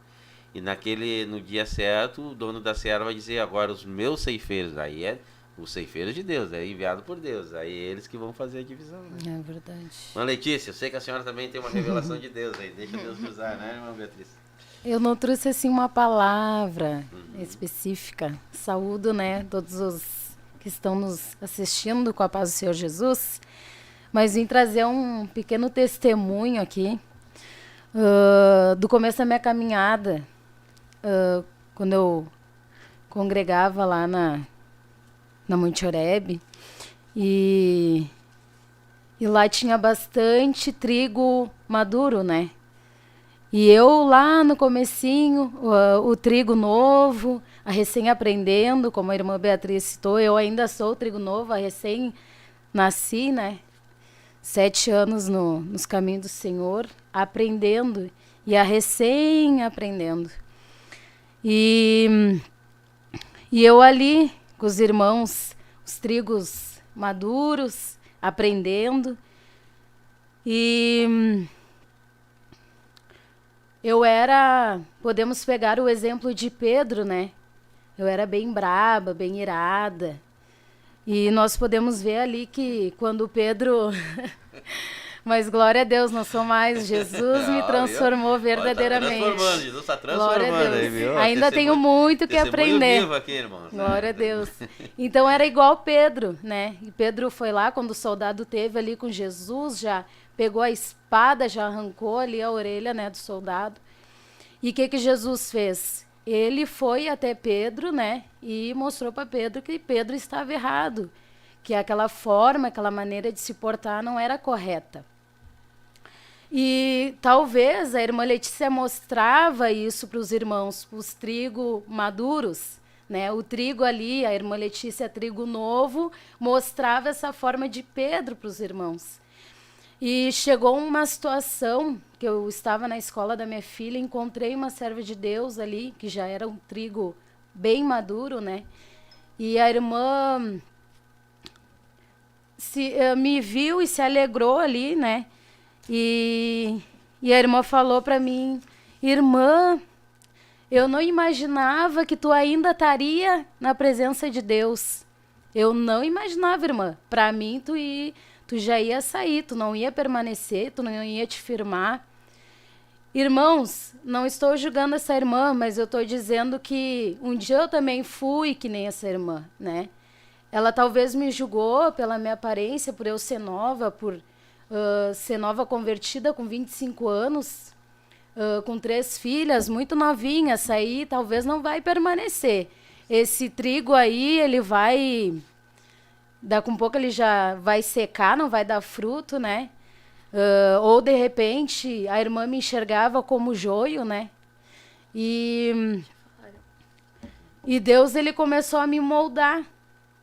E no dia certo, o dono da seara vai dizer, agora os meus ceifeiros. Aí é os ceifeiros de Deus, é enviado por Deus. Aí é eles que vão fazer a divisão, né? É verdade. Irmã Letícia, eu sei que a senhora também tem uma revelação de Deus aí. Deixa Deus te usar, né, irmã Beatriz? Eu não trouxe assim uma palavra específica. Saúdo, né, todos os que estão nos assistindo com a paz do Senhor Jesus. Mas vim trazer um pequeno testemunho aqui do começo da minha caminhada, quando eu congregava lá na Monte Oreb, e lá tinha bastante trigo maduro, né? E eu lá no comecinho, o trigo novo, a recém aprendendo, como a irmã Beatriz citou, eu ainda sou trigo novo, a recém nasci, né? 7 anos nos caminhos do Senhor, aprendendo, e a recém aprendendo. E eu ali, com os irmãos, os trigos maduros, aprendendo. E eu era, podemos pegar o exemplo de Pedro, né? Eu era bem braba, bem irada. E nós podemos ver ali que quando Pedro... Mas glória a Deus, não sou mais. Jesus me transformou verdadeiramente. Tá transformando, Jesus está Glória a transformando. Deus. Aí, viu? Ainda tenho muito que aprender. Vivo aqui, irmãos. Glória a Deus. Então era igual Pedro, né? E Pedro foi lá quando o soldado teve ali com Jesus, já pegou a espada, já arrancou ali a orelha, né, do soldado. E o que Jesus fez? Ele foi até Pedro, né, e mostrou para Pedro que Pedro estava errado, que aquela forma, aquela maneira de se portar não era correta. E talvez a irmã Letícia mostrava isso para os irmãos, para os trigo maduros, né? O trigo ali, a irmã Letícia, trigo novo, mostrava essa forma de Pedro para os irmãos. E chegou uma situação que eu estava na escola da minha filha, encontrei uma serva de Deus ali, que já era um trigo bem maduro, né? E a irmã me viu e se alegrou ali, né? E a irmã falou para mim, irmã, eu não imaginava que tu ainda estaria na presença de Deus. Eu não imaginava, irmã. Para mim, tu já ia sair, tu não ia permanecer, tu não ia te firmar. Irmãos, não estou julgando essa irmã, mas eu estou dizendo que um dia eu também fui que nem essa irmã, né? Ela talvez me julgou pela minha aparência, por eu ser nova, por ser nova convertida com 25 anos, com 3 filhas, muito novinha. Essa aí talvez não vai permanecer. Esse trigo aí, ele vai... Daqui a um pouco ele já vai secar, não vai dar fruto, né? Ou, de repente, a irmã me enxergava como joio, né? E Deus, ele começou a me moldar.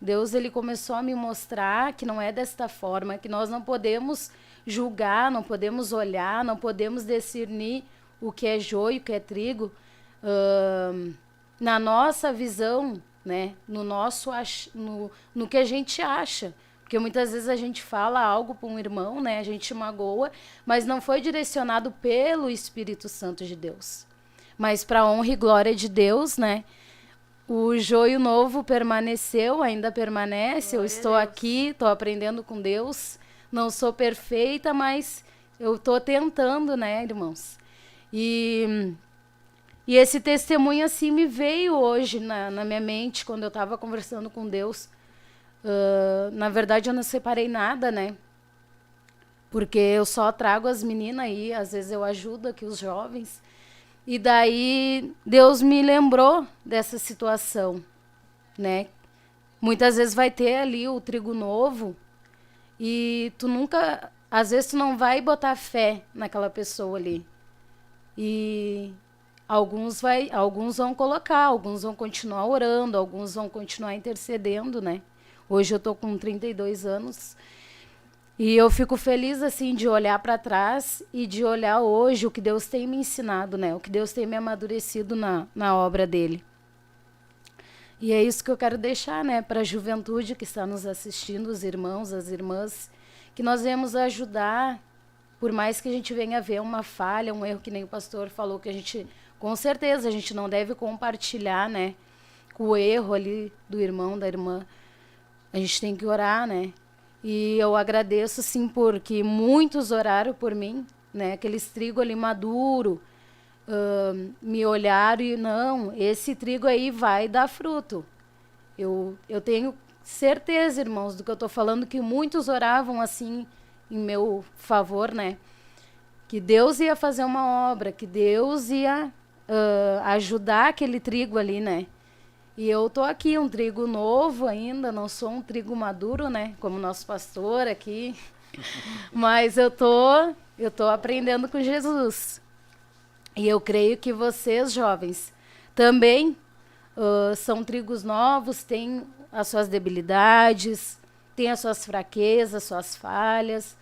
Deus, ele começou a me mostrar que não é desta forma, que nós não podemos julgar, não podemos olhar, não podemos discernir o que é joio, o que é trigo, na nossa visão, né? No que a gente acha. Porque muitas vezes a gente fala algo para um irmão, né? A gente magoa, mas não foi direcionado pelo Espírito Santo de Deus. Mas para a honra e glória de Deus, né? O joio novo permaneceu, ainda permanece. Glória, eu estou aqui, estou aprendendo com Deus. Não sou perfeita, mas eu estou tentando, né, irmãos? E esse testemunho assim me veio hoje na minha mente, quando eu estava conversando com Deus. Na verdade, eu não separei nada, né? Porque eu só trago as meninas aí, às vezes eu ajudo aqui os jovens. E daí Deus me lembrou dessa situação, né? Muitas vezes vai ter ali o trigo novo e tu nunca, às vezes tu não vai botar fé naquela pessoa ali. E alguns vão colocar, alguns vão continuar orando, alguns vão continuar intercedendo, né? Hoje eu tô com 32 anos e eu fico feliz assim de olhar para trás e de olhar hoje o que Deus tem me ensinado, né? O que Deus tem me amadurecido na obra dele. E é isso que eu quero deixar, né, para a juventude que está nos assistindo, os irmãos, as irmãs, que nós venhamos ajudar, por mais que a gente venha ver uma falha, um erro, que nem o pastor falou, que a gente, com certeza, a gente não deve compartilhar, né, com o erro ali do irmão, da irmã. A gente tem que orar, né? E eu agradeço, sim, porque muitos oraram por mim, né, aqueles trigo ali maduro, me olharam e, não, esse trigo aí vai dar fruto. Eu tenho certeza, irmãos, do que eu estou falando, que muitos oravam assim em meu favor, né? Que Deus ia fazer uma obra, que Deus ia ajudar aquele trigo ali, né? E eu tô aqui, um trigo novo ainda, não sou um trigo maduro, né? Como nosso pastor aqui. Mas eu tô aprendendo com Jesus. E eu creio que vocês, jovens, também são trigos novos, têm as suas debilidades, têm as suas fraquezas, suas falhas,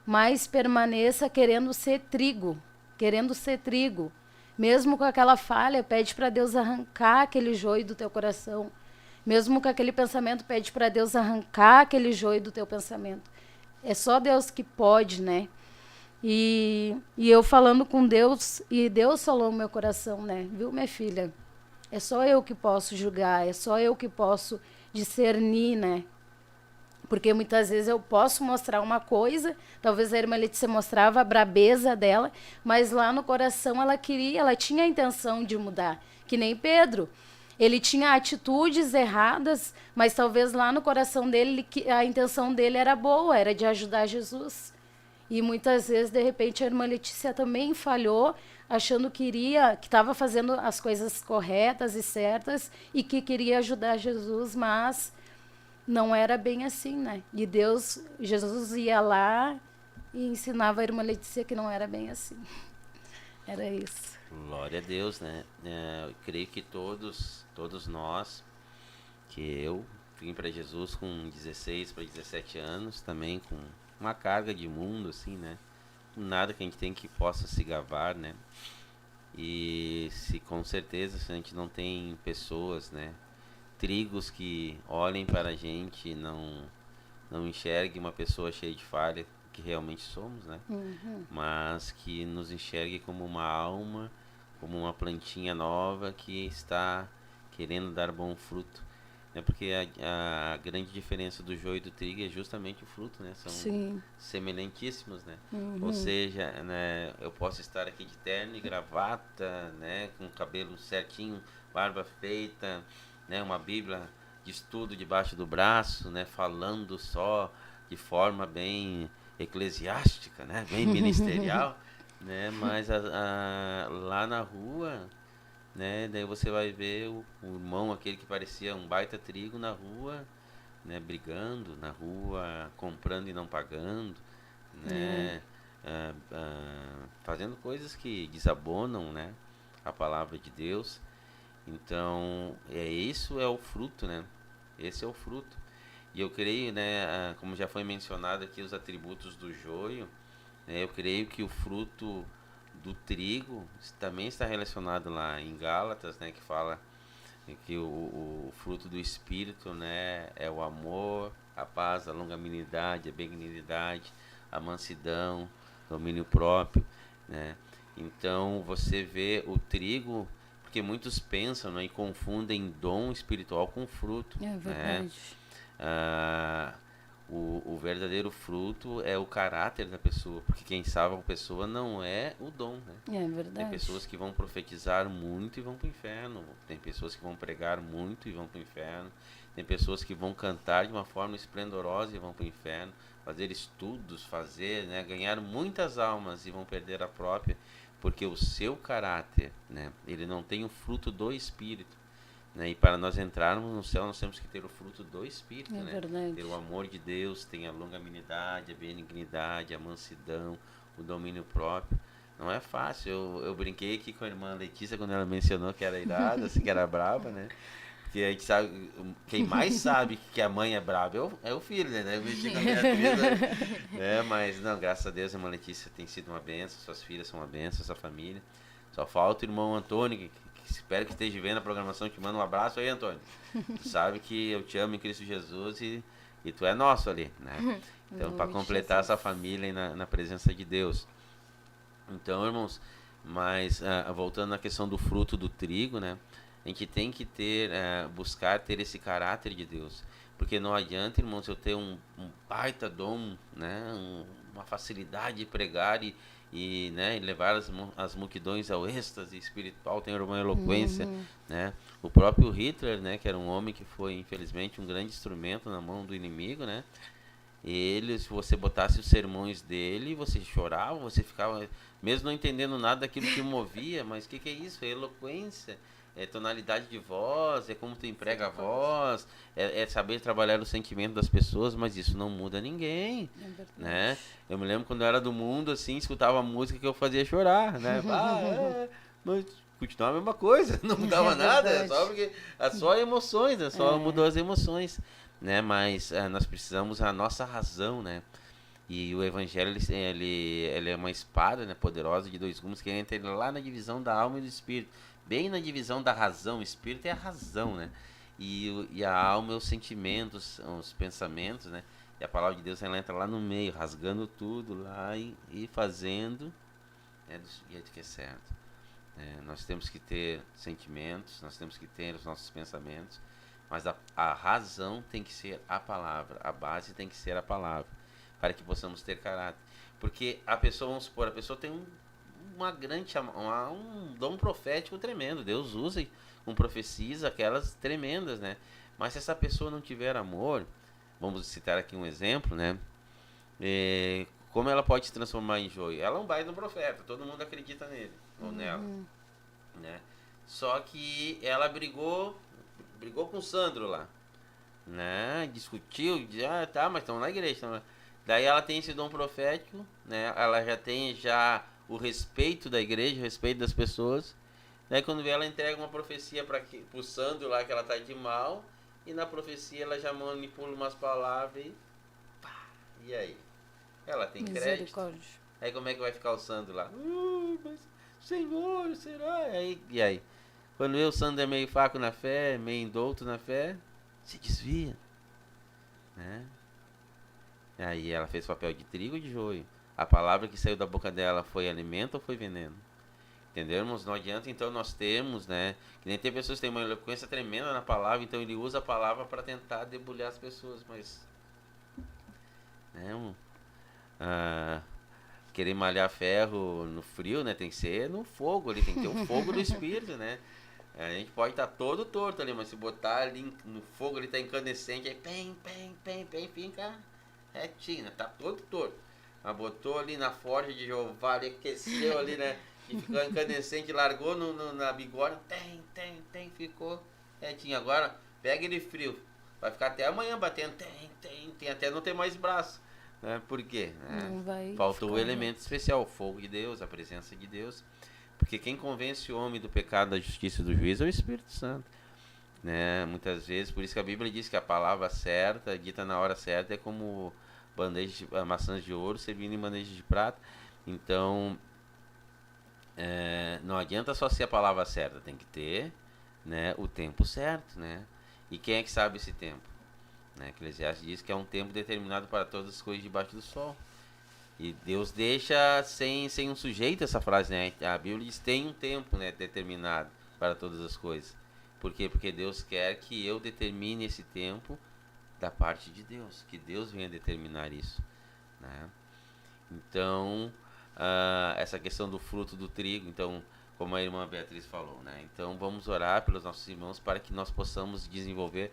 mas permaneça querendo ser trigo, querendo ser trigo. Mesmo com aquela falha, pede para Deus arrancar aquele joio do teu coração. Mesmo com aquele pensamento, pede para Deus arrancar aquele joio do teu pensamento. É só Deus que pode, né? E eu falando com Deus, e Deus falou no meu coração, né? Viu, minha filha? É só eu que posso julgar, é só eu que posso discernir, né? Porque muitas vezes eu posso mostrar uma coisa, talvez a irmã Letícia mostrava a brabeza dela, mas lá no coração ela tinha a intenção de mudar. Que nem Pedro. Ele tinha atitudes erradas, mas talvez lá no coração dele a intenção dele era boa, era de ajudar Jesus. E muitas vezes, de repente, a irmã Letícia também falhou, achando que estava fazendo as coisas corretas e certas e que queria ajudar Jesus, mas não era bem assim, né? E Jesus ia lá e ensinava a irmã Letícia que não era bem assim. Era isso. Glória a Deus, né? Eu creio que todos nós, que eu vim para Jesus com 16 para 17 anos, também com uma carga de mundo, assim, né? Nada que a gente tem que possa se gabar, né? E com certeza, se a gente não tem pessoas, né? Trigos que olhem para a gente e não enxerguem uma pessoa cheia de falha, que realmente somos, né? Uhum. Mas que nos enxergue como uma alma, como uma plantinha nova que está querendo dar bom fruto, né? Porque a grande diferença do joio e do trigo é justamente o fruto, né? São Sim. semelhantíssimos, né? Uhum. Ou seja, né, eu posso estar aqui de terno e gravata, né, com o cabelo certinho, barba feita, né, uma Bíblia de estudo debaixo do braço, né, falando só de forma bem eclesiástica, né, bem ministerial, né, mas lá na rua, né, daí você vai ver o irmão, aquele que parecia um baita trigo na rua, né, brigando na rua, comprando e não pagando, né, fazendo coisas que desabonam, né, a palavra de Deus. Então, isso é o fruto, né? Esse é o fruto. E eu creio, né, como já foi mencionado aqui, os atributos do joio, né, eu creio que o fruto do trigo também está relacionado lá em Gálatas, né, que fala que o fruto do Espírito, né, é o amor, a paz, a longanimidade, a benignidade, a mansidão, domínio próprio, né? Então, você vê o trigo... Porque muitos pensam, né, e confundem dom espiritual com fruto. É verdade. Né? O verdadeiro fruto é o caráter da pessoa. Porque quem salva a pessoa não é o dom. Né? É verdade. Tem pessoas que vão profetizar muito e vão para o inferno. Tem pessoas que vão pregar muito e vão para o inferno. Tem pessoas que vão cantar de uma forma esplendorosa e vão para o inferno. Fazer estudos, né, ganhar muitas almas e vão perder a própria. porque o seu caráter, né, ele não tem o fruto do Espírito, né, e para nós entrarmos no céu nós temos que ter o fruto do Espírito, É né, verdade. ter o amor de Deus, tem a longanimidade, a benignidade, a mansidão, o domínio próprio. Não é fácil. Eu brinquei aqui com a irmã Letícia quando ela mencionou que era irada, assim, que era brava, né? Porque a gente sabe, quem mais sabe que a mãe é brava é o filho, né? Eu mexi com a minha filha, né? Mas não, graças a Deus a irmã Letícia tem sido uma bênção, suas filhas são uma bênção, sua família. Só falta o irmão Antônio, que espero que esteja vendo a programação, te manda um abraço aí, Antônio. Tu sabe que eu te amo em Cristo Jesus e tu é nosso ali, né? Então, para completar essa família aí na presença de Deus. Então, irmãos, mas voltando à questão do fruto do trigo, né? A gente tem que buscar ter esse caráter de Deus. Porque não adianta, irmãos, eu ter um baita dom, né? Uma facilidade de pregar e levar as multidões ao êxtase espiritual, ter uma eloquência, né? O próprio Hitler, né? Que era um homem que foi, infelizmente, um grande instrumento na mão do inimigo, né? Ele, se você botasse os sermões dele, você chorava, você ficava, mesmo não entendendo nada daquilo que movia, mas o que é isso? É eloquência, é tonalidade de voz, é como tu emprega a voz, é saber trabalhar o sentimento das pessoas, mas isso não muda ninguém, né? Eu me lembro quando eu era do mundo, assim, escutava música que eu fazia chorar, né? Mas continuava a mesma coisa, não mudava nada, é só emoções, né? Só mudou as emoções. Né, mas nós precisamos a nossa razão, né? E o evangelho ele é uma espada, né, poderosa de dois gumes que entra lá na divisão da alma e do espírito, bem na divisão da razão. O espírito é a razão, né? E a alma é os sentimentos, os pensamentos, né? E a palavra de Deus ela entra lá no meio, rasgando tudo lá e fazendo, né, do jeito que é certo. Nós temos que ter sentimentos, nós temos que ter os nossos pensamentos. Mas a razão tem que ser a palavra, a base tem que ser a palavra, para que possamos ter caráter. Porque a pessoa, vamos supor, a pessoa tem um dom profético tremendo, Deus usa com profecias aquelas tremendas, né? Mas se essa pessoa não tiver amor, vamos citar aqui um exemplo, né? Como ela pode se transformar em joio? Ela é um baita profeta, todo mundo acredita nele, ou nela, né? Só que ela brigou com o Sandro lá, né? Discutiu, mas estão na igreja. Daí ela tem esse dom profético, né? Ela já tem o respeito da igreja, o respeito das pessoas. Daí quando vê, ela entrega uma profecia pro Sandro lá que ela tá de mal, e na profecia ela já manipula umas palavras e pá, e aí? Ela tem crédito. Aí como é que vai ficar o Sandro lá? Mas, Senhor, será? E aí? Quando o Sandro é meio fraco na fé, meio indouto na fé, se desvia, né? Aí ela fez papel de trigo ou de joio? A palavra que saiu da boca dela foi alimento ou foi veneno? Entendeu, irmãos? Não adianta, então, nós temos, né? Que nem tem pessoas que têm uma eloquência tremenda na palavra, então ele usa a palavra para tentar debulhar as pessoas, mas... né, querer malhar ferro no frio, né? Tem que ser no fogo ali, tem que ter o fogo do Espírito, né? A gente pode estar todo torto ali, mas se botar ali no fogo, ele tá incandescente, aí fica retinho, né? Tá todo torto. Mas botou ali na forja de Jeová, ali aqueceu ali, né? E ficou incandescente, largou na bigorna, ficou retinho. Agora, pega ele frio, vai ficar até amanhã batendo, até não ter mais braço. Né? Por quê? Faltou o elemento especial, o fogo de Deus, a presença de Deus. Porque quem convence o homem do pecado, da justiça e do juízo é o Espírito Santo, né? Muitas vezes, por isso que a Bíblia diz que a palavra certa, dita na hora certa, é como maçãs de ouro servindo em bandeja de prata. Então, não adianta só ser a palavra certa, tem que ter, né, o tempo certo, né? E quem é que sabe esse tempo? Né? Eclesiastes diz que é um tempo determinado para todas as coisas debaixo do sol. E Deus deixa sem um sujeito essa frase, né? A Bíblia diz que tem um tempo, né, determinado para todas as coisas. Por quê? Porque Deus quer que eu determine esse tempo da parte de Deus. Que Deus venha determinar isso, né? Então, essa questão do fruto do trigo, então, como a irmã Beatriz falou, né? Então, vamos orar pelos nossos irmãos para que nós possamos desenvolver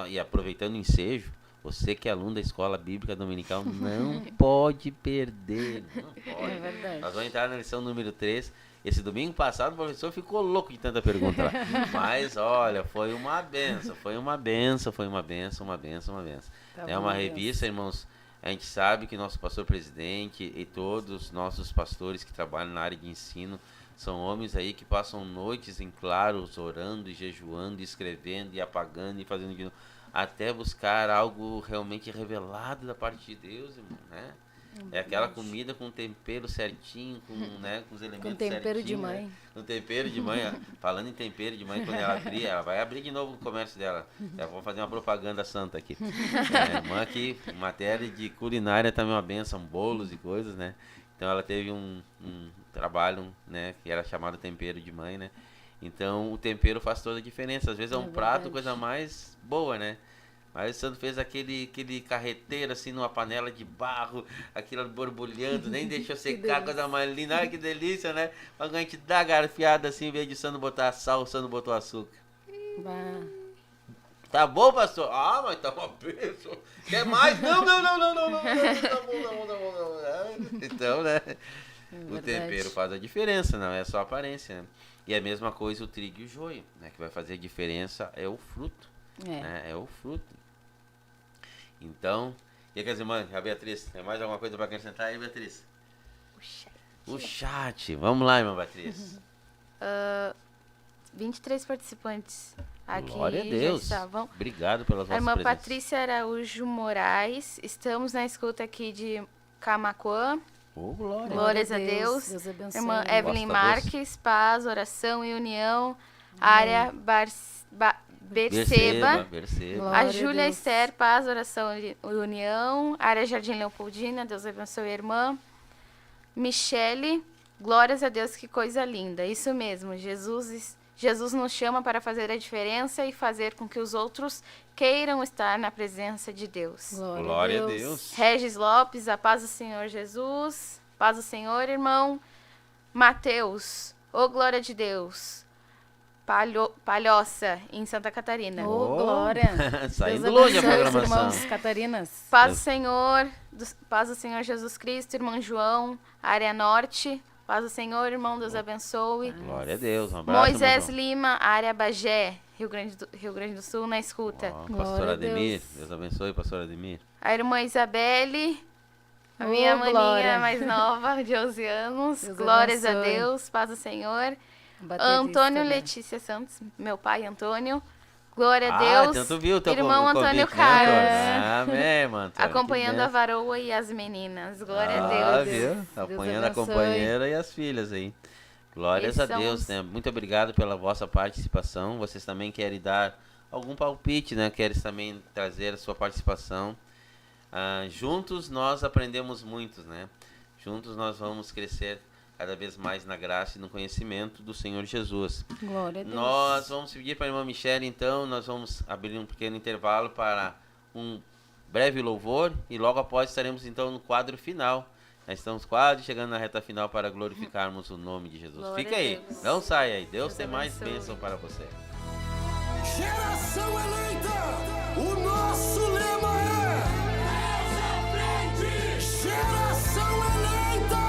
e aproveitando o ensejo, você que é aluno da Escola Bíblica Dominical não pode perder, não pode. É verdade. Nós vamos entrar na lição número 3, Esse domingo passado o professor ficou louco de tanta pergunta lá. Mas, olha, foi uma benção, foi uma benção, foi uma benção, uma benção, uma benção. Tá É bom, uma Deus. revista, irmãos, a gente sabe que nosso pastor presidente e todos os nossos pastores que trabalham na área de ensino são homens aí que passam noites em claros, orando e jejuando, e escrevendo e apagando e fazendo de novo, até buscar algo realmente revelado da parte de Deus, irmão, né? É aquela comida com tempero certinho, com, né, com os elementos Com tempero de certinho, mãe. né? Com tempero de mãe. Falando em tempero de mãe, quando ela abrir, ela vai abrir de novo o comércio dela. Eu vou fazer uma propaganda santa aqui. Irmã aqui, em matéria de culinária também uma benção, bolos e coisas, né? Então ela teve um trabalho, né, que era chamado tempero de mãe, né? Então o tempero faz toda a diferença. Às vezes é um prato, verdade. coisa mais boa, né? Aí o Sandro fez aquele carreteiro assim numa panela de barro, aquilo borbulhando, nem deixou secar, coisa mais linda. Ai, que delícia, né? Quando a gente dá a garfiada assim, em vez de o Sandro botar sal, o Sandro botou açúcar. Bah. Tá bom, pastor? Ah, mas tá uma bênção. Quer mais? Não. Tá bom. Então, né? O verdade. tempero faz a diferença, não é só a aparência, né? E a mesma coisa o trigo e o joio, né? Que vai fazer a diferença é o fruto. Né? É o fruto. Então, e aí, quer dizer, mãe, a Beatriz, tem mais alguma coisa para acrescentar aí, Beatriz? O chat. Vamos lá, irmã Beatriz. 23 participantes aqui. Glória a já Deus. estavam. Obrigado pelas A vossas irmã presenças. Patrícia Araújo Moraes. Estamos na escuta aqui de Camaquã. Oh, glória. Glórias a Deus. Deus abençoe. Irmã Evelyn Gosta Marques, paz, oração e união. Área Berceba. Perceba. Glória A a Júlia Deus. Esther, paz, oração e união. Área Jardim Leopoldina, Deus abençoe a irmã. Michele, glórias a Deus, que coisa linda. Isso mesmo, Jesus nos chama para fazer a diferença e fazer com que os outros queiram estar na presença de Deus. Glória a Deus. Regis Lopes, a paz do Senhor Jesus. Paz do Senhor, irmão. Mateus, ô glória de Deus. Palhoça, em Santa Catarina. Ô, glória. Saindo Deus longe a abençoe os programação. irmãos Catarinas. Paz do Senhor Jesus Cristo, irmão João, área norte. Paz do Senhor, irmão, Deus abençoe. Glória a Deus. Um abraço, Moisés irmão. Lima, área Bagé, Rio Grande do Sul, na escuta. Ó, Glória pastor a Ademir. Deus. Deus abençoe, pastor Ademir. A irmã Isabelle, a Ô, minha maninha glória. mais nova, de 11 anos. Deus Glórias a abençoe. Deus, paz do Senhor. Baterista, Antônio né? Letícia Santos, meu pai Antônio. Glória a Ah, Deus. então tu viu o teu Irmão convite, Antônio né, Carlos. Antônio? Amém, irmão Antônio. Acompanhando Que a benção. varoa e as meninas. Glória a Ah, Deus. viu? Deus Acompanhando a abençoe. companheira e as filhas aí. Glórias Esses a são Deus, os- né? Muito obrigado pela vossa participação. Vocês também querem dar algum palpite, né? Querem também trazer a sua participação. Juntos nós aprendemos muito, né? Juntos nós vamos crescer cada vez mais na graça e no conhecimento do Senhor Jesus. Glória a Deus. Nós vamos pedir para a irmã Michele, então, nós vamos abrir um pequeno intervalo para um breve louvor e logo após estaremos, então, no quadro final. Nós estamos quase chegando na reta final para glorificarmos o nome de Jesus. Glória Fica a aí, Deus. não saia aí. Deus Deus tem mais abençoe. bênção para você. Geração eleita, o nosso lema é Deus à frente. Geração eleita,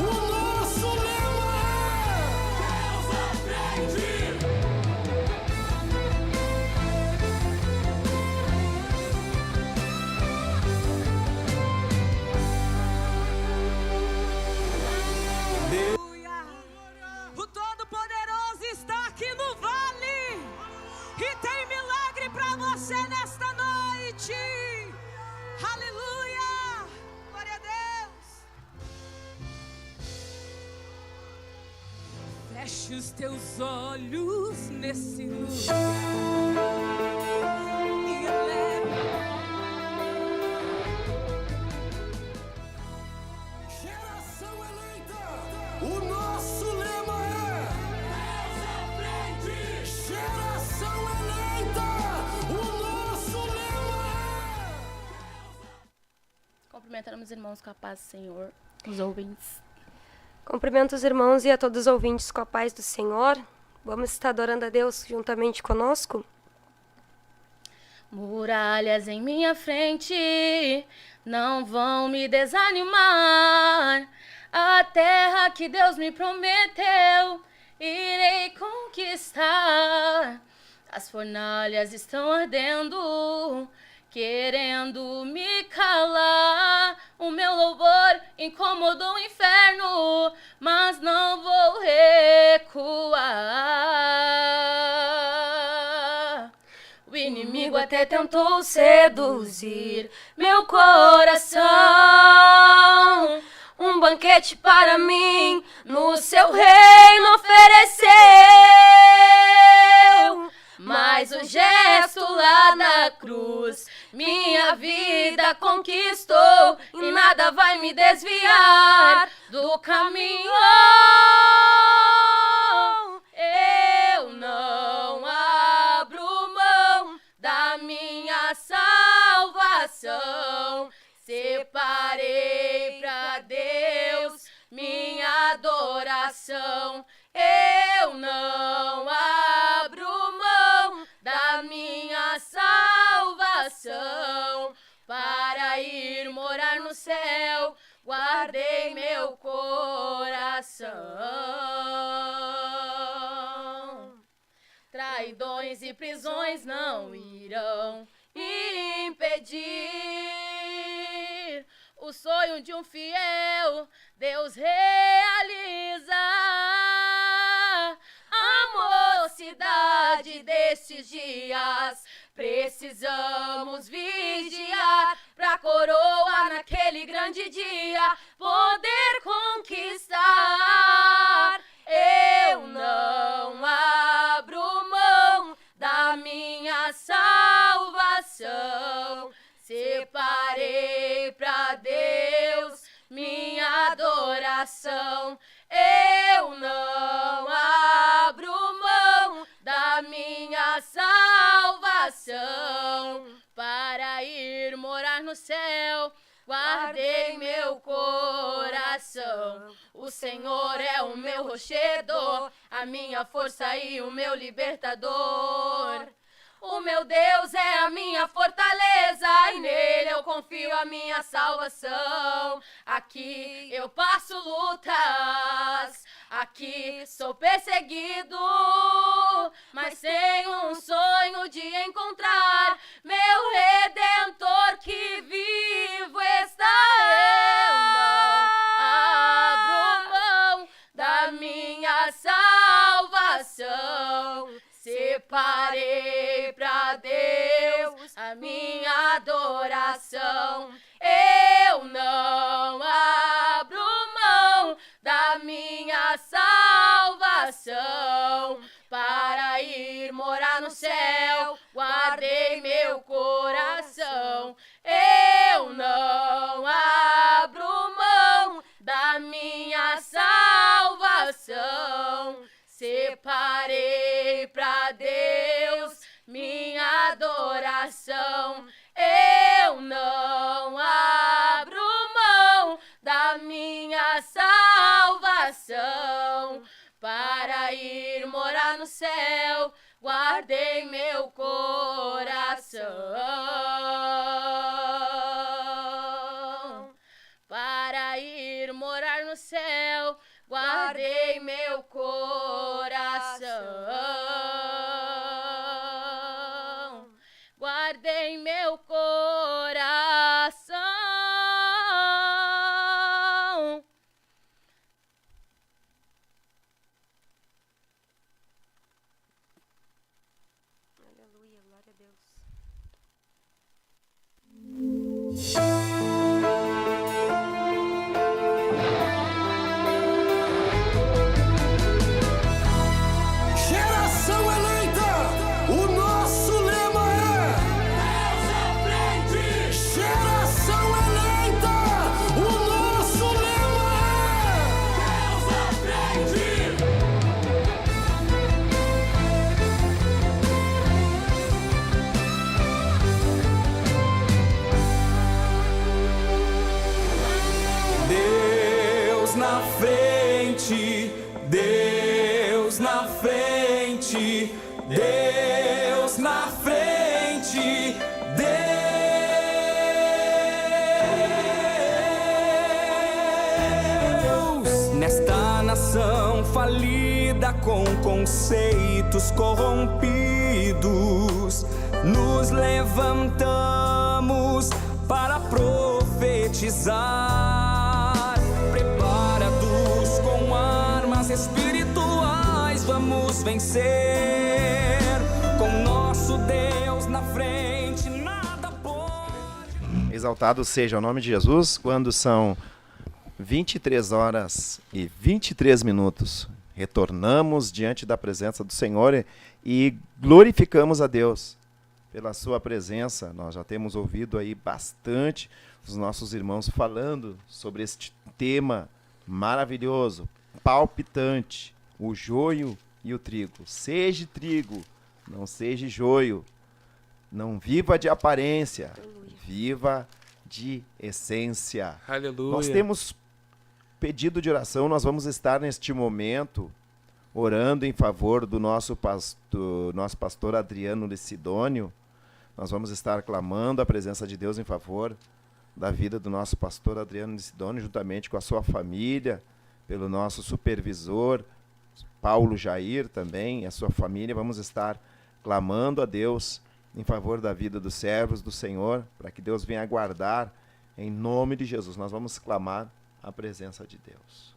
o nosso lema é Deus à frente. O Todo-Poderoso está aqui no vale e tem milagre para você nesta noite. Aleluia! Glória a Deus! Feche os teus olhos nesse lugar e eleva. Geração eleita, o nosso lema é Deus à frente. Geração eleita, o nosso lema é Cumprimentamos os irmãos com a paz do Senhor, os ouvintes. Cumprimento os irmãos e a todos os ouvintes com a paz do Senhor. Vamos estar adorando a Deus juntamente conosco? Muralhas em minha frente não vão me desanimar. A terra que Deus me prometeu, irei conquistar. As fornalhas estão ardendo, querendo me calar. O meu louvor incomodou o inferno, mas não vou recuar. O inimigo até tentou seduzir meu coração. Um banquete para mim no seu reino ofereceu. Mas o gesto lá na cruz minha vida conquistou, e nada vai me desviar do caminho. Eu não abro mão da minha salvação. Separei pra Deus minha adoração. Eu não abro mão da minha salvação. Para ir morar no céu, guardei meu coração. Traidões e prisões não irão impedir o sonho de um fiel. Deus realiza. A mocidade destes dias precisamos vigiar pra coroa naquele grande dia poder conquistar. Eu não abro mão da minha salvação. Separei pra Deus minha adoração. Eu não abro mão da minha salvação. Para ir morar no céu, guardei meu coração. O Senhor é o meu rochedo, a minha força e o meu libertador. O meu Deus é a minha fortaleza, e nele eu confio a minha salvação. Aqui eu passo lutas, aqui sou perseguido, mas tenho um sonho de encontrar meu Redentor que vivo está. Eu não abro mão da minha salvação. Separei pra Deus a minha adoração. Eu não abro mão da minha salvação. Para ir morar no céu, guardei meu coração. Eu não abro mão da minha salvação. Separei pra Deus minha adoração. Eu não abro mão da minha salvação. Para ir morar no céu, guardei meu coração. Para ir morar no céu, guardei meu coração. Guardei meu coração. Aleluia, glória a Deus. Geração eleita, o nosso lema é Deus à frente. Geração eleita, o nosso lema é Deus à frente. Deus na frente, Deus na frente, Deus na frente, Deus nação falida com conceitos corrompidos, nos levantamos para profetizar. Preparados com armas espirituais, vamos vencer. Com nosso Deus na frente, nada pode. Exaltado seja o nome de Jesus. Quando são 23 horas e 23 minutos, retornamos diante da presença do Senhor e glorificamos a Deus pela sua presença. Nós já temos ouvido aí bastante os nossos irmãos falando sobre este tema maravilhoso, palpitante, o joio e o trigo. Seja trigo, não seja joio. Não viva de aparência, viva de essência. Aleluia. Nós temos pedido de oração, nós vamos estar neste momento orando em favor do nosso pastor Adriano Licidônio. Nós vamos estar clamando a presença de Deus em favor da vida do nosso pastor Adriano Licidônio, juntamente com a sua família, pelo nosso supervisor, Paulo Jair também, e a sua família. Vamos estar clamando a Deus em favor da vida dos servos do Senhor, para que Deus venha guardar em nome de Jesus. Nós vamos clamar a presença de Deus.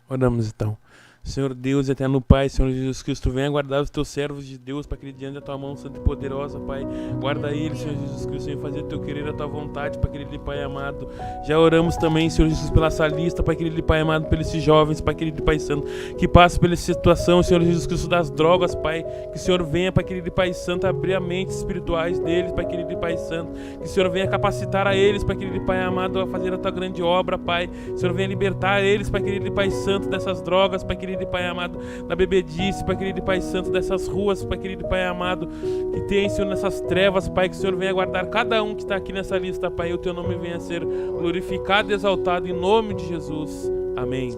Oramos então. Senhor Deus, eterno Pai, Senhor Jesus Cristo, venha guardar os teus servos de Deus para que ele diante da tua mão santa e poderosa, Pai. Guarda ele, Senhor Jesus Cristo, venha fazer o teu querer, a tua vontade, Pai querido e Pai amado. Já oramos também, Senhor Jesus, pela salista, Pai querido e Pai amado, pelos esses jovens, Pai querido e Pai santo, que passam pela situação, Senhor Jesus Cristo, das drogas, Pai. Que o Senhor venha, Pai querido e Pai santo, abrir a mente espirituais deles, Pai querido e Pai santo. Que o Senhor venha capacitar a eles, Pai querido e Pai amado, a fazer a tua grande obra, Pai. Que o Senhor venha libertar eles, Pai querido e Pai santo, dessas drogas, Pai querido e Pai amado, da bebedice, Pai querido e Pai santo, dessas ruas, Pai querido e Pai amado, que tem, Senhor, nessas trevas, Pai, que o Senhor venha guardar cada um que está aqui nessa lista, Pai, e o teu nome venha a ser glorificado e exaltado em nome de Jesus. Amém.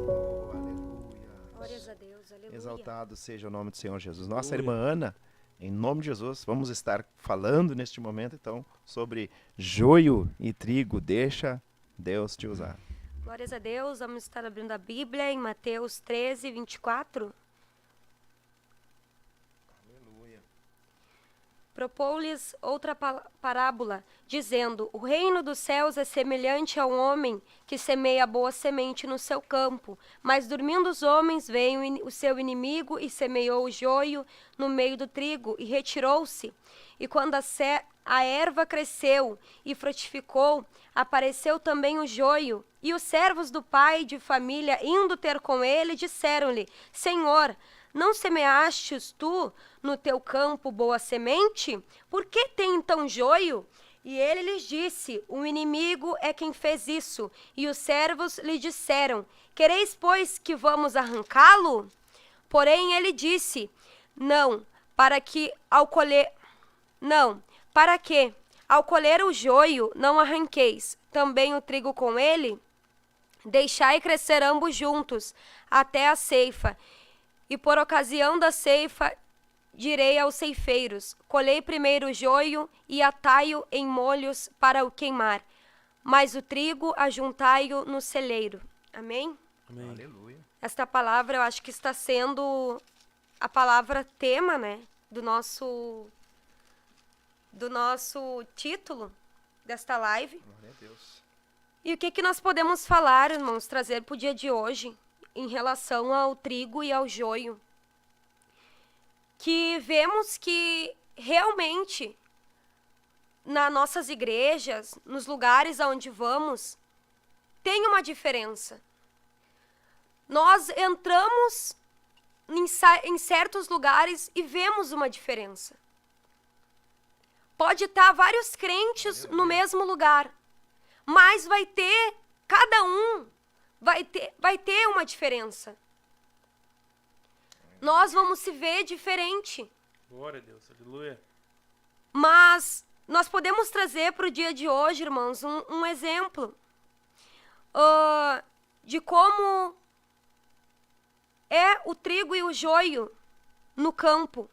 Glórias a Deus, aleluia. Exaltado seja o nome do Senhor Jesus. Nossa irmã Ana, em nome de Jesus, vamos estar falando neste momento, então, sobre joio e trigo. Deixa Deus te usar. Glórias a Deus, vamos estar abrindo a Bíblia em Mateus 13, 24. Propôs-lhes outra parábola, dizendo: o reino dos céus é semelhante a um homem que semeia boa semente no seu campo. Mas dormindo os homens, veio o seu inimigo e semeou o joio no meio do trigo e retirou-se. E quando a erva cresceu e frutificou, apareceu também o joio. E os servos do pai de família, indo ter com ele, disseram-lhe: Senhor, não semeastes tu no teu campo boa semente? Por que tem então joio? E ele lhes disse: o inimigo é quem fez isso. E os servos lhe disseram: quereis, pois, que vamos arrancá-lo? Porém ele disse: para que ao colher o joio não arranqueis também o trigo com ele? Deixai crescer ambos juntos até a ceifa. E por ocasião da ceifa direi aos ceifeiros: colhei primeiro o joio e atai-o em molhos para o queimar, mas o trigo ajuntai-o no celeiro. Amém? Amém. Aleluia. Esta palavra eu acho que está sendo a palavra tema, né, do nosso título desta live. Glória a Deus. E o que nós podemos falar, irmãos, trazer para o dia de hoje em relação ao trigo e ao joio? Que vemos que realmente nas nossas igrejas, nos lugares aonde vamos, tem uma diferença. Nós entramos em certos lugares e vemos uma diferença. Pode estar vários crentes no mesmo lugar, mas cada um vai ter uma diferença. Nós vamos se ver diferente. Glória a Deus, aleluia. Mas nós podemos trazer para o dia de hoje, irmãos, um exemplo de como é o trigo e o joio no campo.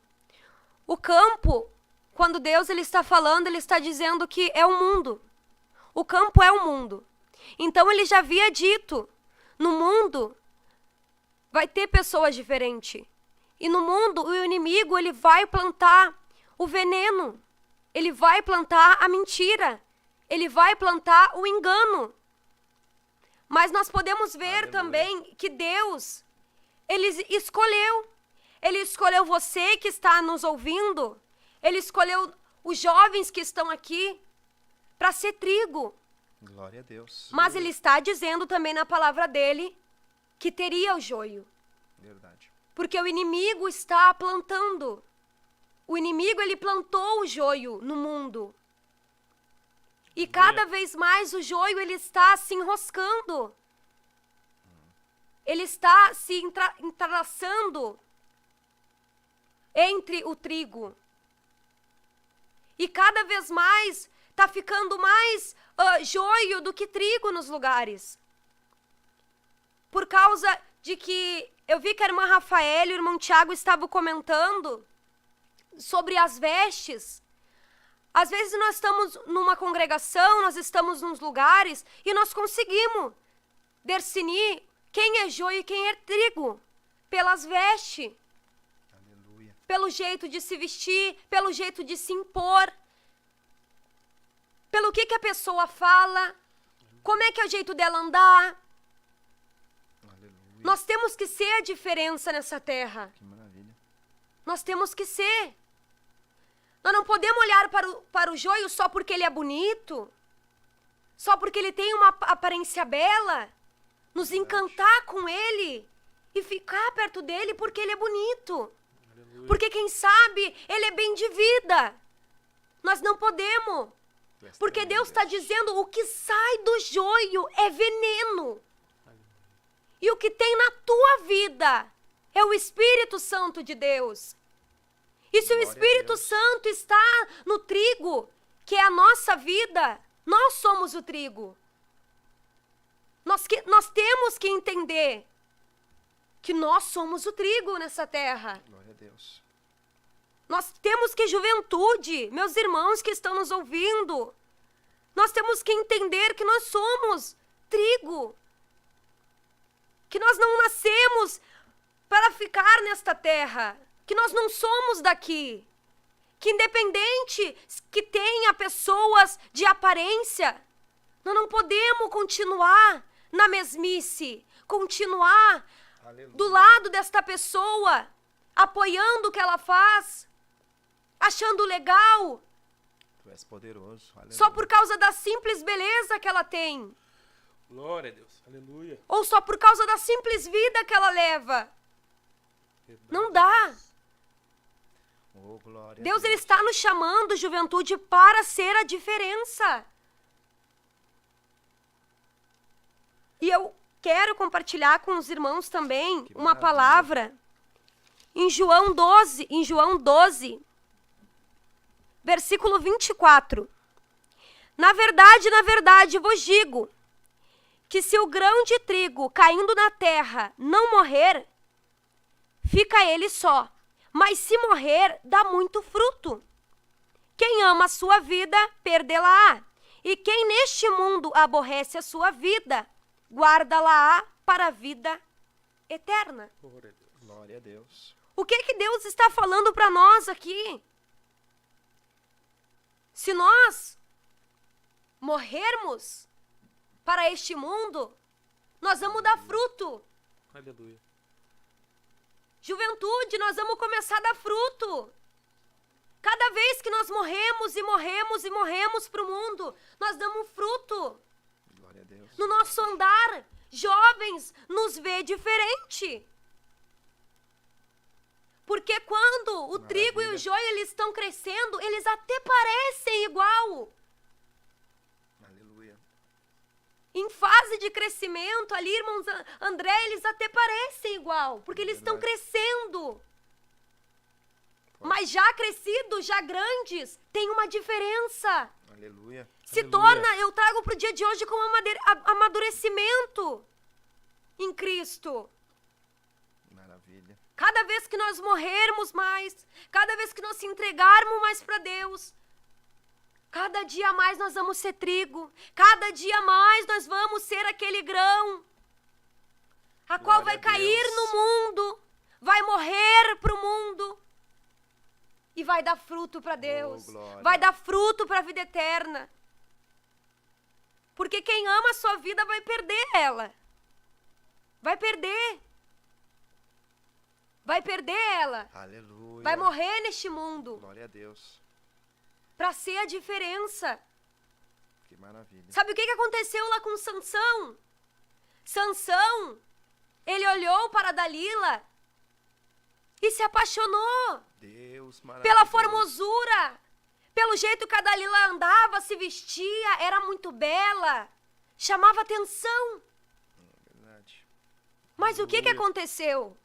O campo, quando Deus ele está falando, ele está dizendo que é o mundo. O campo é o mundo. Então ele já havia dito: no mundo vai ter pessoas diferentes. E no mundo, o inimigo, ele vai plantar o veneno. Ele vai plantar a mentira. Ele vai plantar o engano. Mas nós podemos ver também que Deus, Ele escolheu. Ele escolheu você que está nos ouvindo. Ele escolheu os jovens que estão aqui para ser trigo. Glória a Deus. Mas Ele está dizendo também na palavra dele que teria o joio. Verdade. Porque o inimigo está plantando. O inimigo, ele plantou o joio no mundo. E cada vez mais o joio, ele está se enroscando. Ele está se entrelaçando entre o trigo. E cada vez mais está ficando mais joio do que trigo nos lugares. Por causa de que eu vi que a irmã Rafaela e o irmão Tiago estavam comentando sobre as vestes. Às vezes nós estamos numa congregação, nós estamos nos lugares e nós conseguimos discernir quem é joio e quem é trigo pelas vestes. Aleluia. Pelo jeito de se vestir, pelo jeito de se impor, pelo que a pessoa fala, como é que é o jeito dela andar. Aleluia. Nós temos que ser a diferença nessa terra. Que maravilha. Nós temos que ser. Nós não podemos olhar para o joio só porque ele é bonito, só porque ele tem uma aparência bela, nos encantar com ele e ficar perto dele porque ele é bonito. Aleluia. Porque quem sabe ele é bem de vida. Nós não podemos. Porque Deus está dizendo o que sai do joio é veneno. E o que tem na tua vida é o Espírito Santo de Deus. E se o Espírito Santo está no trigo, que é a nossa vida, nós somos o trigo. Nós temos que entender que nós somos o trigo nessa terra. Glória a Deus. Nós temos que, juventude, meus irmãos que estão nos ouvindo, nós temos que entender que nós somos trigo. Que nós não nascemos para ficar nesta terra. Que nós não somos daqui. Que independente que tenha pessoas de aparência, nós não podemos continuar na mesmice, continuar Aleluia. do lado desta pessoa, apoiando o que ela faz, achando legal, Tu és poderoso. Aleluia. só por causa da simples beleza que ela tem, Glória a Deus. Aleluia. ou só por causa da simples vida que ela leva. Não dá. Oh, glória a Deus, ele está nos chamando, juventude, para ser a diferença. E eu quero compartilhar com os irmãos também Que uma maravilha. palavra em João 12, versículo 24. Na verdade vos digo que se o grão de trigo caindo na terra não morrer, fica ele só. Mas se morrer, dá muito fruto. Quem ama a sua vida, perdê-la-á. E quem neste mundo aborrece a sua vida, guarda-la-á para a vida eterna. Glória a Deus. Glória a Deus. O que Deus está falando para nós aqui? Se nós morrermos para este mundo, nós vamos dar fruto. Aleluia. Juventude, nós vamos começar a dar fruto. Cada vez que nós morremos e morremos e morremos para o mundo, nós damos fruto. Glória a Deus. No nosso andar, jovens nos vê diferente. Porque quando o trigo e o joio eles estão crescendo, eles até parecem igual. Aleluia. Em fase de crescimento, ali, irmãos André, eles até parecem igual, porque eles estão crescendo. Mas já crescidos, já grandes, tem uma diferença. Aleluia. Se Aleluia. torna, eu trago para o dia de hoje como amadurecimento em Cristo. Maravilha. Cada vez que nós morrermos mais, cada vez que nós se entregarmos mais para Deus, cada dia mais nós vamos ser trigo, cada dia mais nós vamos ser aquele grão, a qual Glória vai a cair Deus. no mundo, vai morrer para o mundo e vai dar fruto para Deus, glória. vai dar fruto para a vida eterna. Porque quem ama a sua vida vai perder ela. Vai perder. Vai perder ela. Aleluia. Vai morrer neste mundo Glória a Deus. para ser a diferença. Que maravilha. Sabe o que aconteceu lá com Sansão? Sansão, ele olhou para Dalila e se apaixonou Deus maravilhoso. pela formosura, pelo jeito que a Dalila andava, se vestia, era muito bela, chamava atenção. Verdade. Mas o que aconteceu?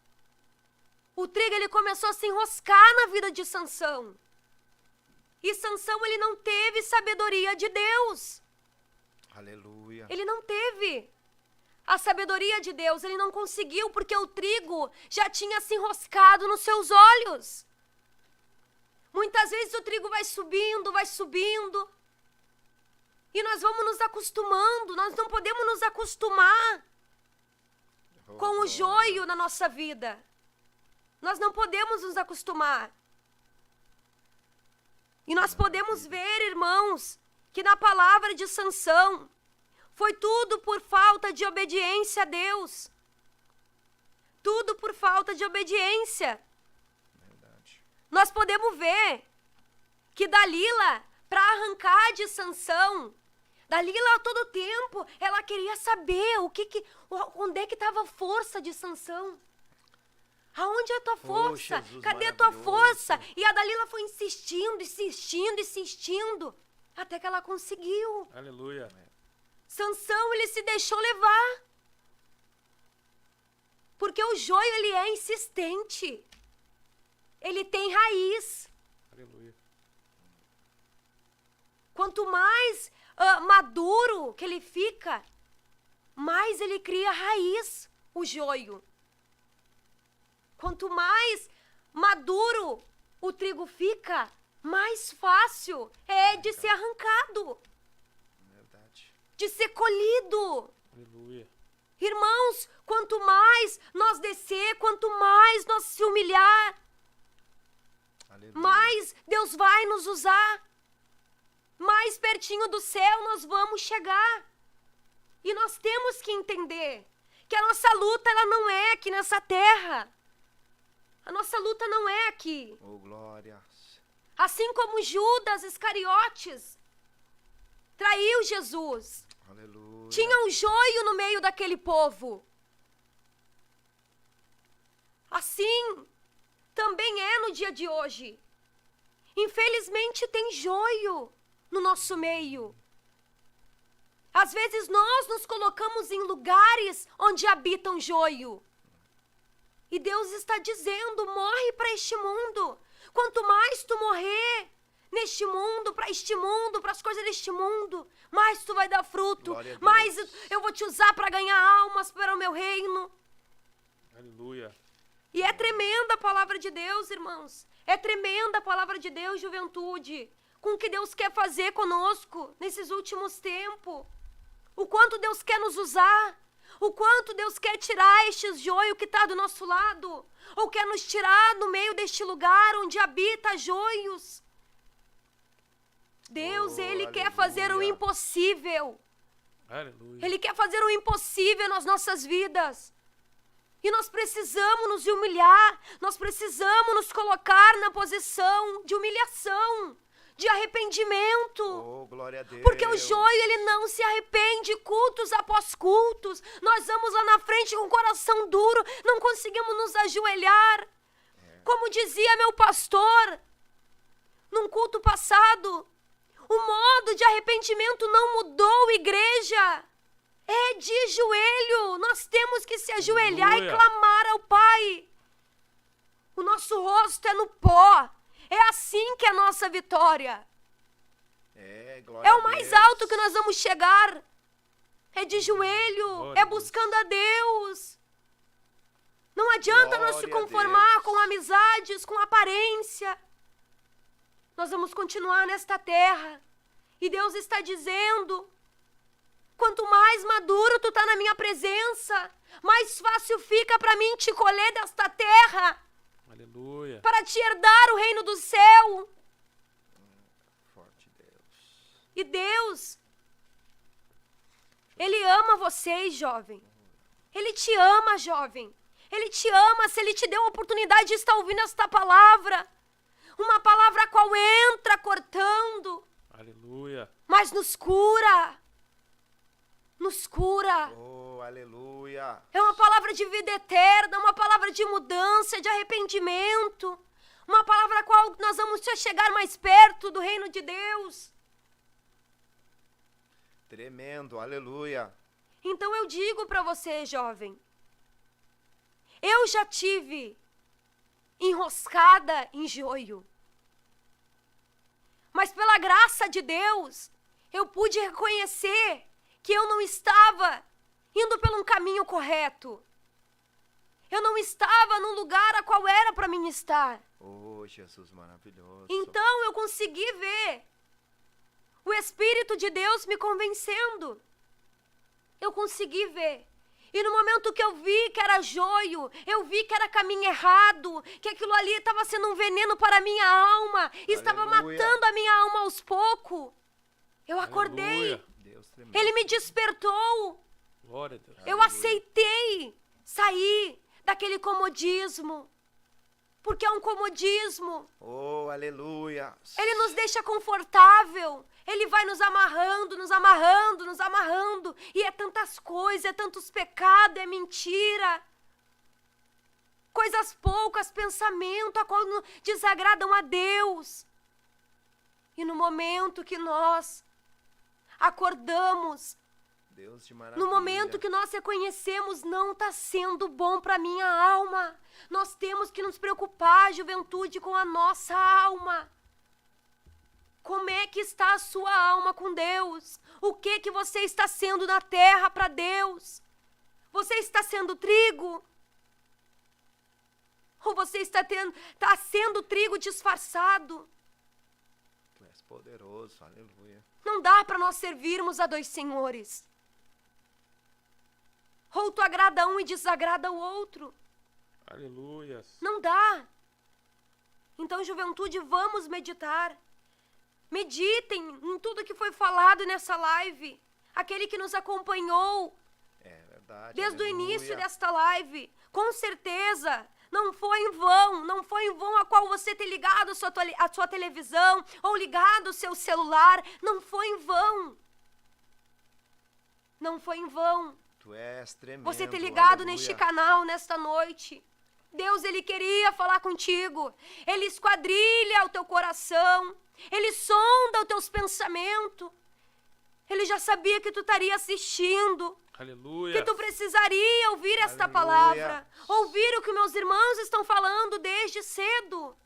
O trigo ele começou a se enroscar na vida de Sansão. E Sansão ele não teve sabedoria de Deus. Aleluia. Ele não teve a sabedoria de Deus, ele não conseguiu porque o trigo já tinha se enroscado nos seus olhos. Muitas vezes o trigo vai subindo, e nós vamos nos acostumando, nós não podemos nos acostumar com o joio na nossa vida. Nós não podemos nos acostumar. E nós podemos ver, irmãos, que na palavra de Sansão, foi tudo por falta de obediência a Deus. Tudo por falta de obediência. Verdade. Nós podemos ver que Dalila, para arrancar de Sansão, Dalila a todo tempo, ela queria saber onde é que estava a força de Sansão. Aonde é a tua força? Jesus Cadê a tua maravilhoso. força? E a Dalila foi insistindo, até que ela conseguiu. Aleluia. Sansão, ele se deixou levar. Porque o joio, ele é insistente. Ele tem raiz. Aleluia. Quanto mais maduro que ele fica, mais ele cria raiz, o joio. Quanto mais maduro o trigo fica, mais fácil é de ser arrancado, Verdade. de ser colhido. Aleluia. Irmãos, quanto mais nós descer, quanto mais nós se humilhar, Aleluia. mais Deus vai nos usar. Mais pertinho do céu nós vamos chegar. E nós temos que entender que a nossa luta, ela não é aqui nessa terra. A nossa luta não é aqui. Oh, glória. Assim como Judas Iscariotes traiu Jesus. Aleluia. Tinha um joio no meio daquele povo. Assim também é no dia de hoje. Infelizmente tem joio no nosso meio. Às vezes nós nos colocamos em lugares onde habitam joio. E Deus está dizendo, morre para este mundo. Quanto mais tu morrer neste mundo, para este mundo, para as coisas deste mundo, mais tu vai dar fruto, Glória a Deus. mais eu vou te usar para ganhar almas para o meu reino. Aleluia. E é tremenda a palavra de Deus, irmãos. É tremenda a palavra de Deus, juventude. Com o que Deus quer fazer conosco nesses últimos tempos. O quanto Deus quer nos usar. O quanto Deus quer tirar este joio que está do nosso lado. Ou quer nos tirar do meio deste lugar onde habita joios. Deus, Ele quer fazer o impossível. Aleluia. Ele quer fazer o impossível nas nossas vidas. E nós precisamos nos humilhar, nós precisamos nos colocar na posição de humilhação, de arrependimento. Oh, glória a Deus. Porque o joio, ele não se arrepende cultos após cultos. Nós vamos lá na frente com o coração duro, não conseguimos nos ajoelhar. Como dizia meu pastor, num culto passado, o modo de arrependimento não mudou, igreja. É de joelho, nós temos que se ajoelhar Aleluia. e clamar ao Pai. O nosso rosto é no pó, é assim que é a nossa vitória. Glória É a o mais Deus. alto que nós vamos chegar, é de joelho, Glória é a Deus. buscando a Deus. Não adianta nós se Glória a conformar Deus. com amizades, com aparência. Nós vamos continuar nesta terra, e Deus está dizendo... Quanto mais maduro tu tá na minha presença, mais fácil fica para mim te colher desta terra, Aleluia. para te herdar o reino do céu. Forte Deus. E Deus, Ele ama vocês, jovem. Ele te ama, jovem. Ele te ama se Ele te deu a oportunidade de estar ouvindo esta palavra. Uma palavra a qual entra cortando, Aleluia. mas nos cura. Nos cura. Oh, aleluia. É uma palavra de vida eterna, uma palavra de mudança, de arrependimento. Uma palavra a qual nós vamos chegar mais perto do reino de Deus. Tremendo, aleluia. Então eu digo para você, jovem, eu já tive enroscada em joio. Mas pela graça de Deus, eu pude reconhecer que eu não estava indo pelo um caminho correto. Eu não estava no lugar a qual era para mim estar. Oh, Jesus maravilhoso. Então eu consegui ver o Espírito de Deus me convencendo. Eu consegui ver. E no momento que eu vi que era joio, eu vi que era caminho errado, que aquilo ali estava sendo um veneno para a minha alma, estava Aleluia. matando a minha alma aos poucos. Eu acordei, Aleluia. Deus tremendo. Ele me despertou, Glória a Deus. eu aceitei sair daquele comodismo, porque é um comodismo. Oh, aleluia. Ele nos deixa confortável. Ele vai nos amarrando, nos amarrando, nos amarrando. E é tantas coisas, é tantos pecados, é mentira. Coisas poucas, pensamento, a qual desagradam a Deus. E no momento que nós acordamos, Deus de maravilha. no momento que nós reconhecemos, não está sendo bom para minha alma. Nós temos que nos preocupar, juventude, com a nossa alma. Como é que está a sua alma com Deus? O que você está sendo na terra para Deus? Você está sendo trigo? Ou você está sendo trigo disfarçado? Tu és poderoso, aleluia. Não dá para nós servirmos a dois senhores. Ou tu agrada um e desagrada o outro. Aleluia. Não dá. Então, juventude, vamos meditar. Meditem em tudo que foi falado nessa live. Aquele que nos acompanhou É verdade. desde o aleluia. início desta live, com certeza, não foi em vão a qual você ter ligado a sua televisão ou ligado o seu celular, não foi em vão. Não foi em vão. Tu és tremendo. Você ter ligado aleluia. neste canal nesta noite. Deus, Ele queria falar contigo. Ele esquadrilha o teu coração. Ele sonda os teus pensamentos. Ele já sabia que tu estaria assistindo. Aleluia. Que tu precisaria ouvir esta Aleluia. palavra. Ouvir o que meus irmãos estão falando desde cedo.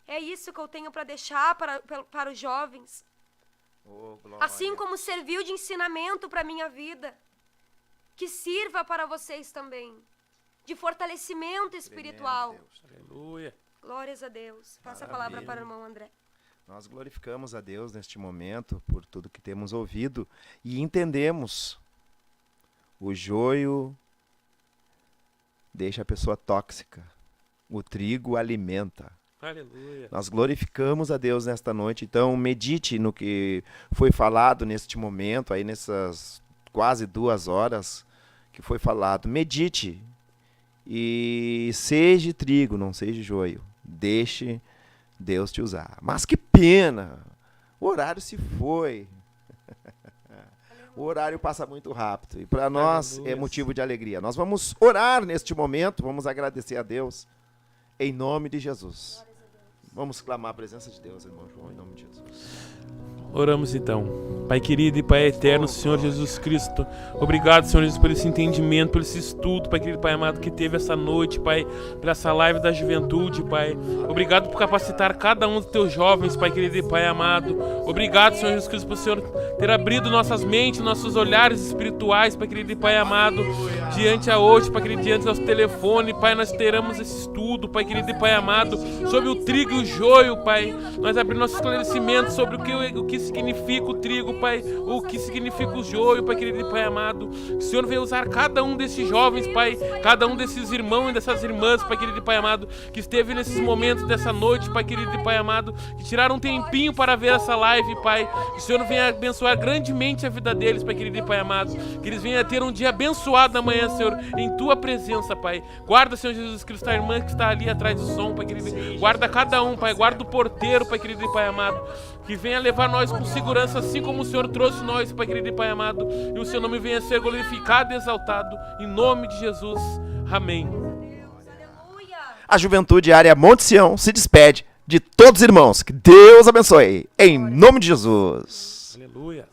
É isso que eu tenho para deixar para os jovens. Oh, glória. Assim como serviu de ensinamento para a minha vida, que sirva para vocês também, de fortalecimento espiritual. Tremendo, Deus. Aleluia. Glórias a Deus. Passa a palavra Maravilha. para o irmão André. Nós glorificamos a Deus neste momento por tudo que temos ouvido e entendemos. O joio deixa a pessoa tóxica. O trigo alimenta. Aleluia. Nós glorificamos a Deus nesta noite, então medite no que foi falado neste momento, aí nessas quase 2 horas que foi falado. Medite e seja trigo, não seja joio. Deixe Deus te usar. Mas que pena, o horário se foi. O horário passa muito rápido e para nós Aleluia. é motivo de alegria. Nós vamos orar neste momento, vamos agradecer a Deus em nome de Jesus. Vamos clamar a presença de Deus, irmão João, em nome de Jesus. Oramos então. Pai querido e Pai eterno, Senhor Jesus Cristo, obrigado, Senhor Jesus, por esse entendimento, por esse estudo, Pai querido, Pai amado, que teve essa noite, Pai, por essa live da juventude, Pai. Obrigado por capacitar cada um dos teus jovens, Pai querido e Pai amado. Obrigado, Senhor Jesus Cristo, por Senhor ter abrido nossas mentes, nossos olhares espirituais, Pai querido e Pai amado, diante a hoje, Pai querido, diante do nosso telefone, Pai, nós teremos esse estudo, Pai querido e Pai amado, sobre o trigo e o joio, Pai. Nós abrimos nosso esclarecimento sobre o que significa o trigo, Pai, o que significa o joio, Pai querido e Pai amado. Que o Senhor venha usar cada um desses jovens, Pai, cada um desses irmãos e dessas irmãs, Pai querido e Pai amado, que esteve nesses momentos dessa noite, Pai querido e Pai amado, que tiraram um tempinho para ver essa live, Pai. Que o Senhor venha abençoar grandemente a vida deles, Pai querido e Pai amado. Que eles venham a ter um dia abençoado amanhã, Senhor, em Tua presença, Pai. Guarda, Senhor Jesus Cristo, a irmã que está ali atrás do som, Pai querido. Guarda cada um, Pai. Guarda o porteiro, Pai querido e Pai amado. Que venha levar nós com segurança, assim como o Senhor trouxe nós, Pai querido e Pai amado. E o Seu nome venha a ser glorificado e exaltado. Em nome de Jesus. Amém. A Juventude Área Monte Sião se despede de todos os irmãos. Que Deus abençoe. Em nome de Jesus. Aleluia.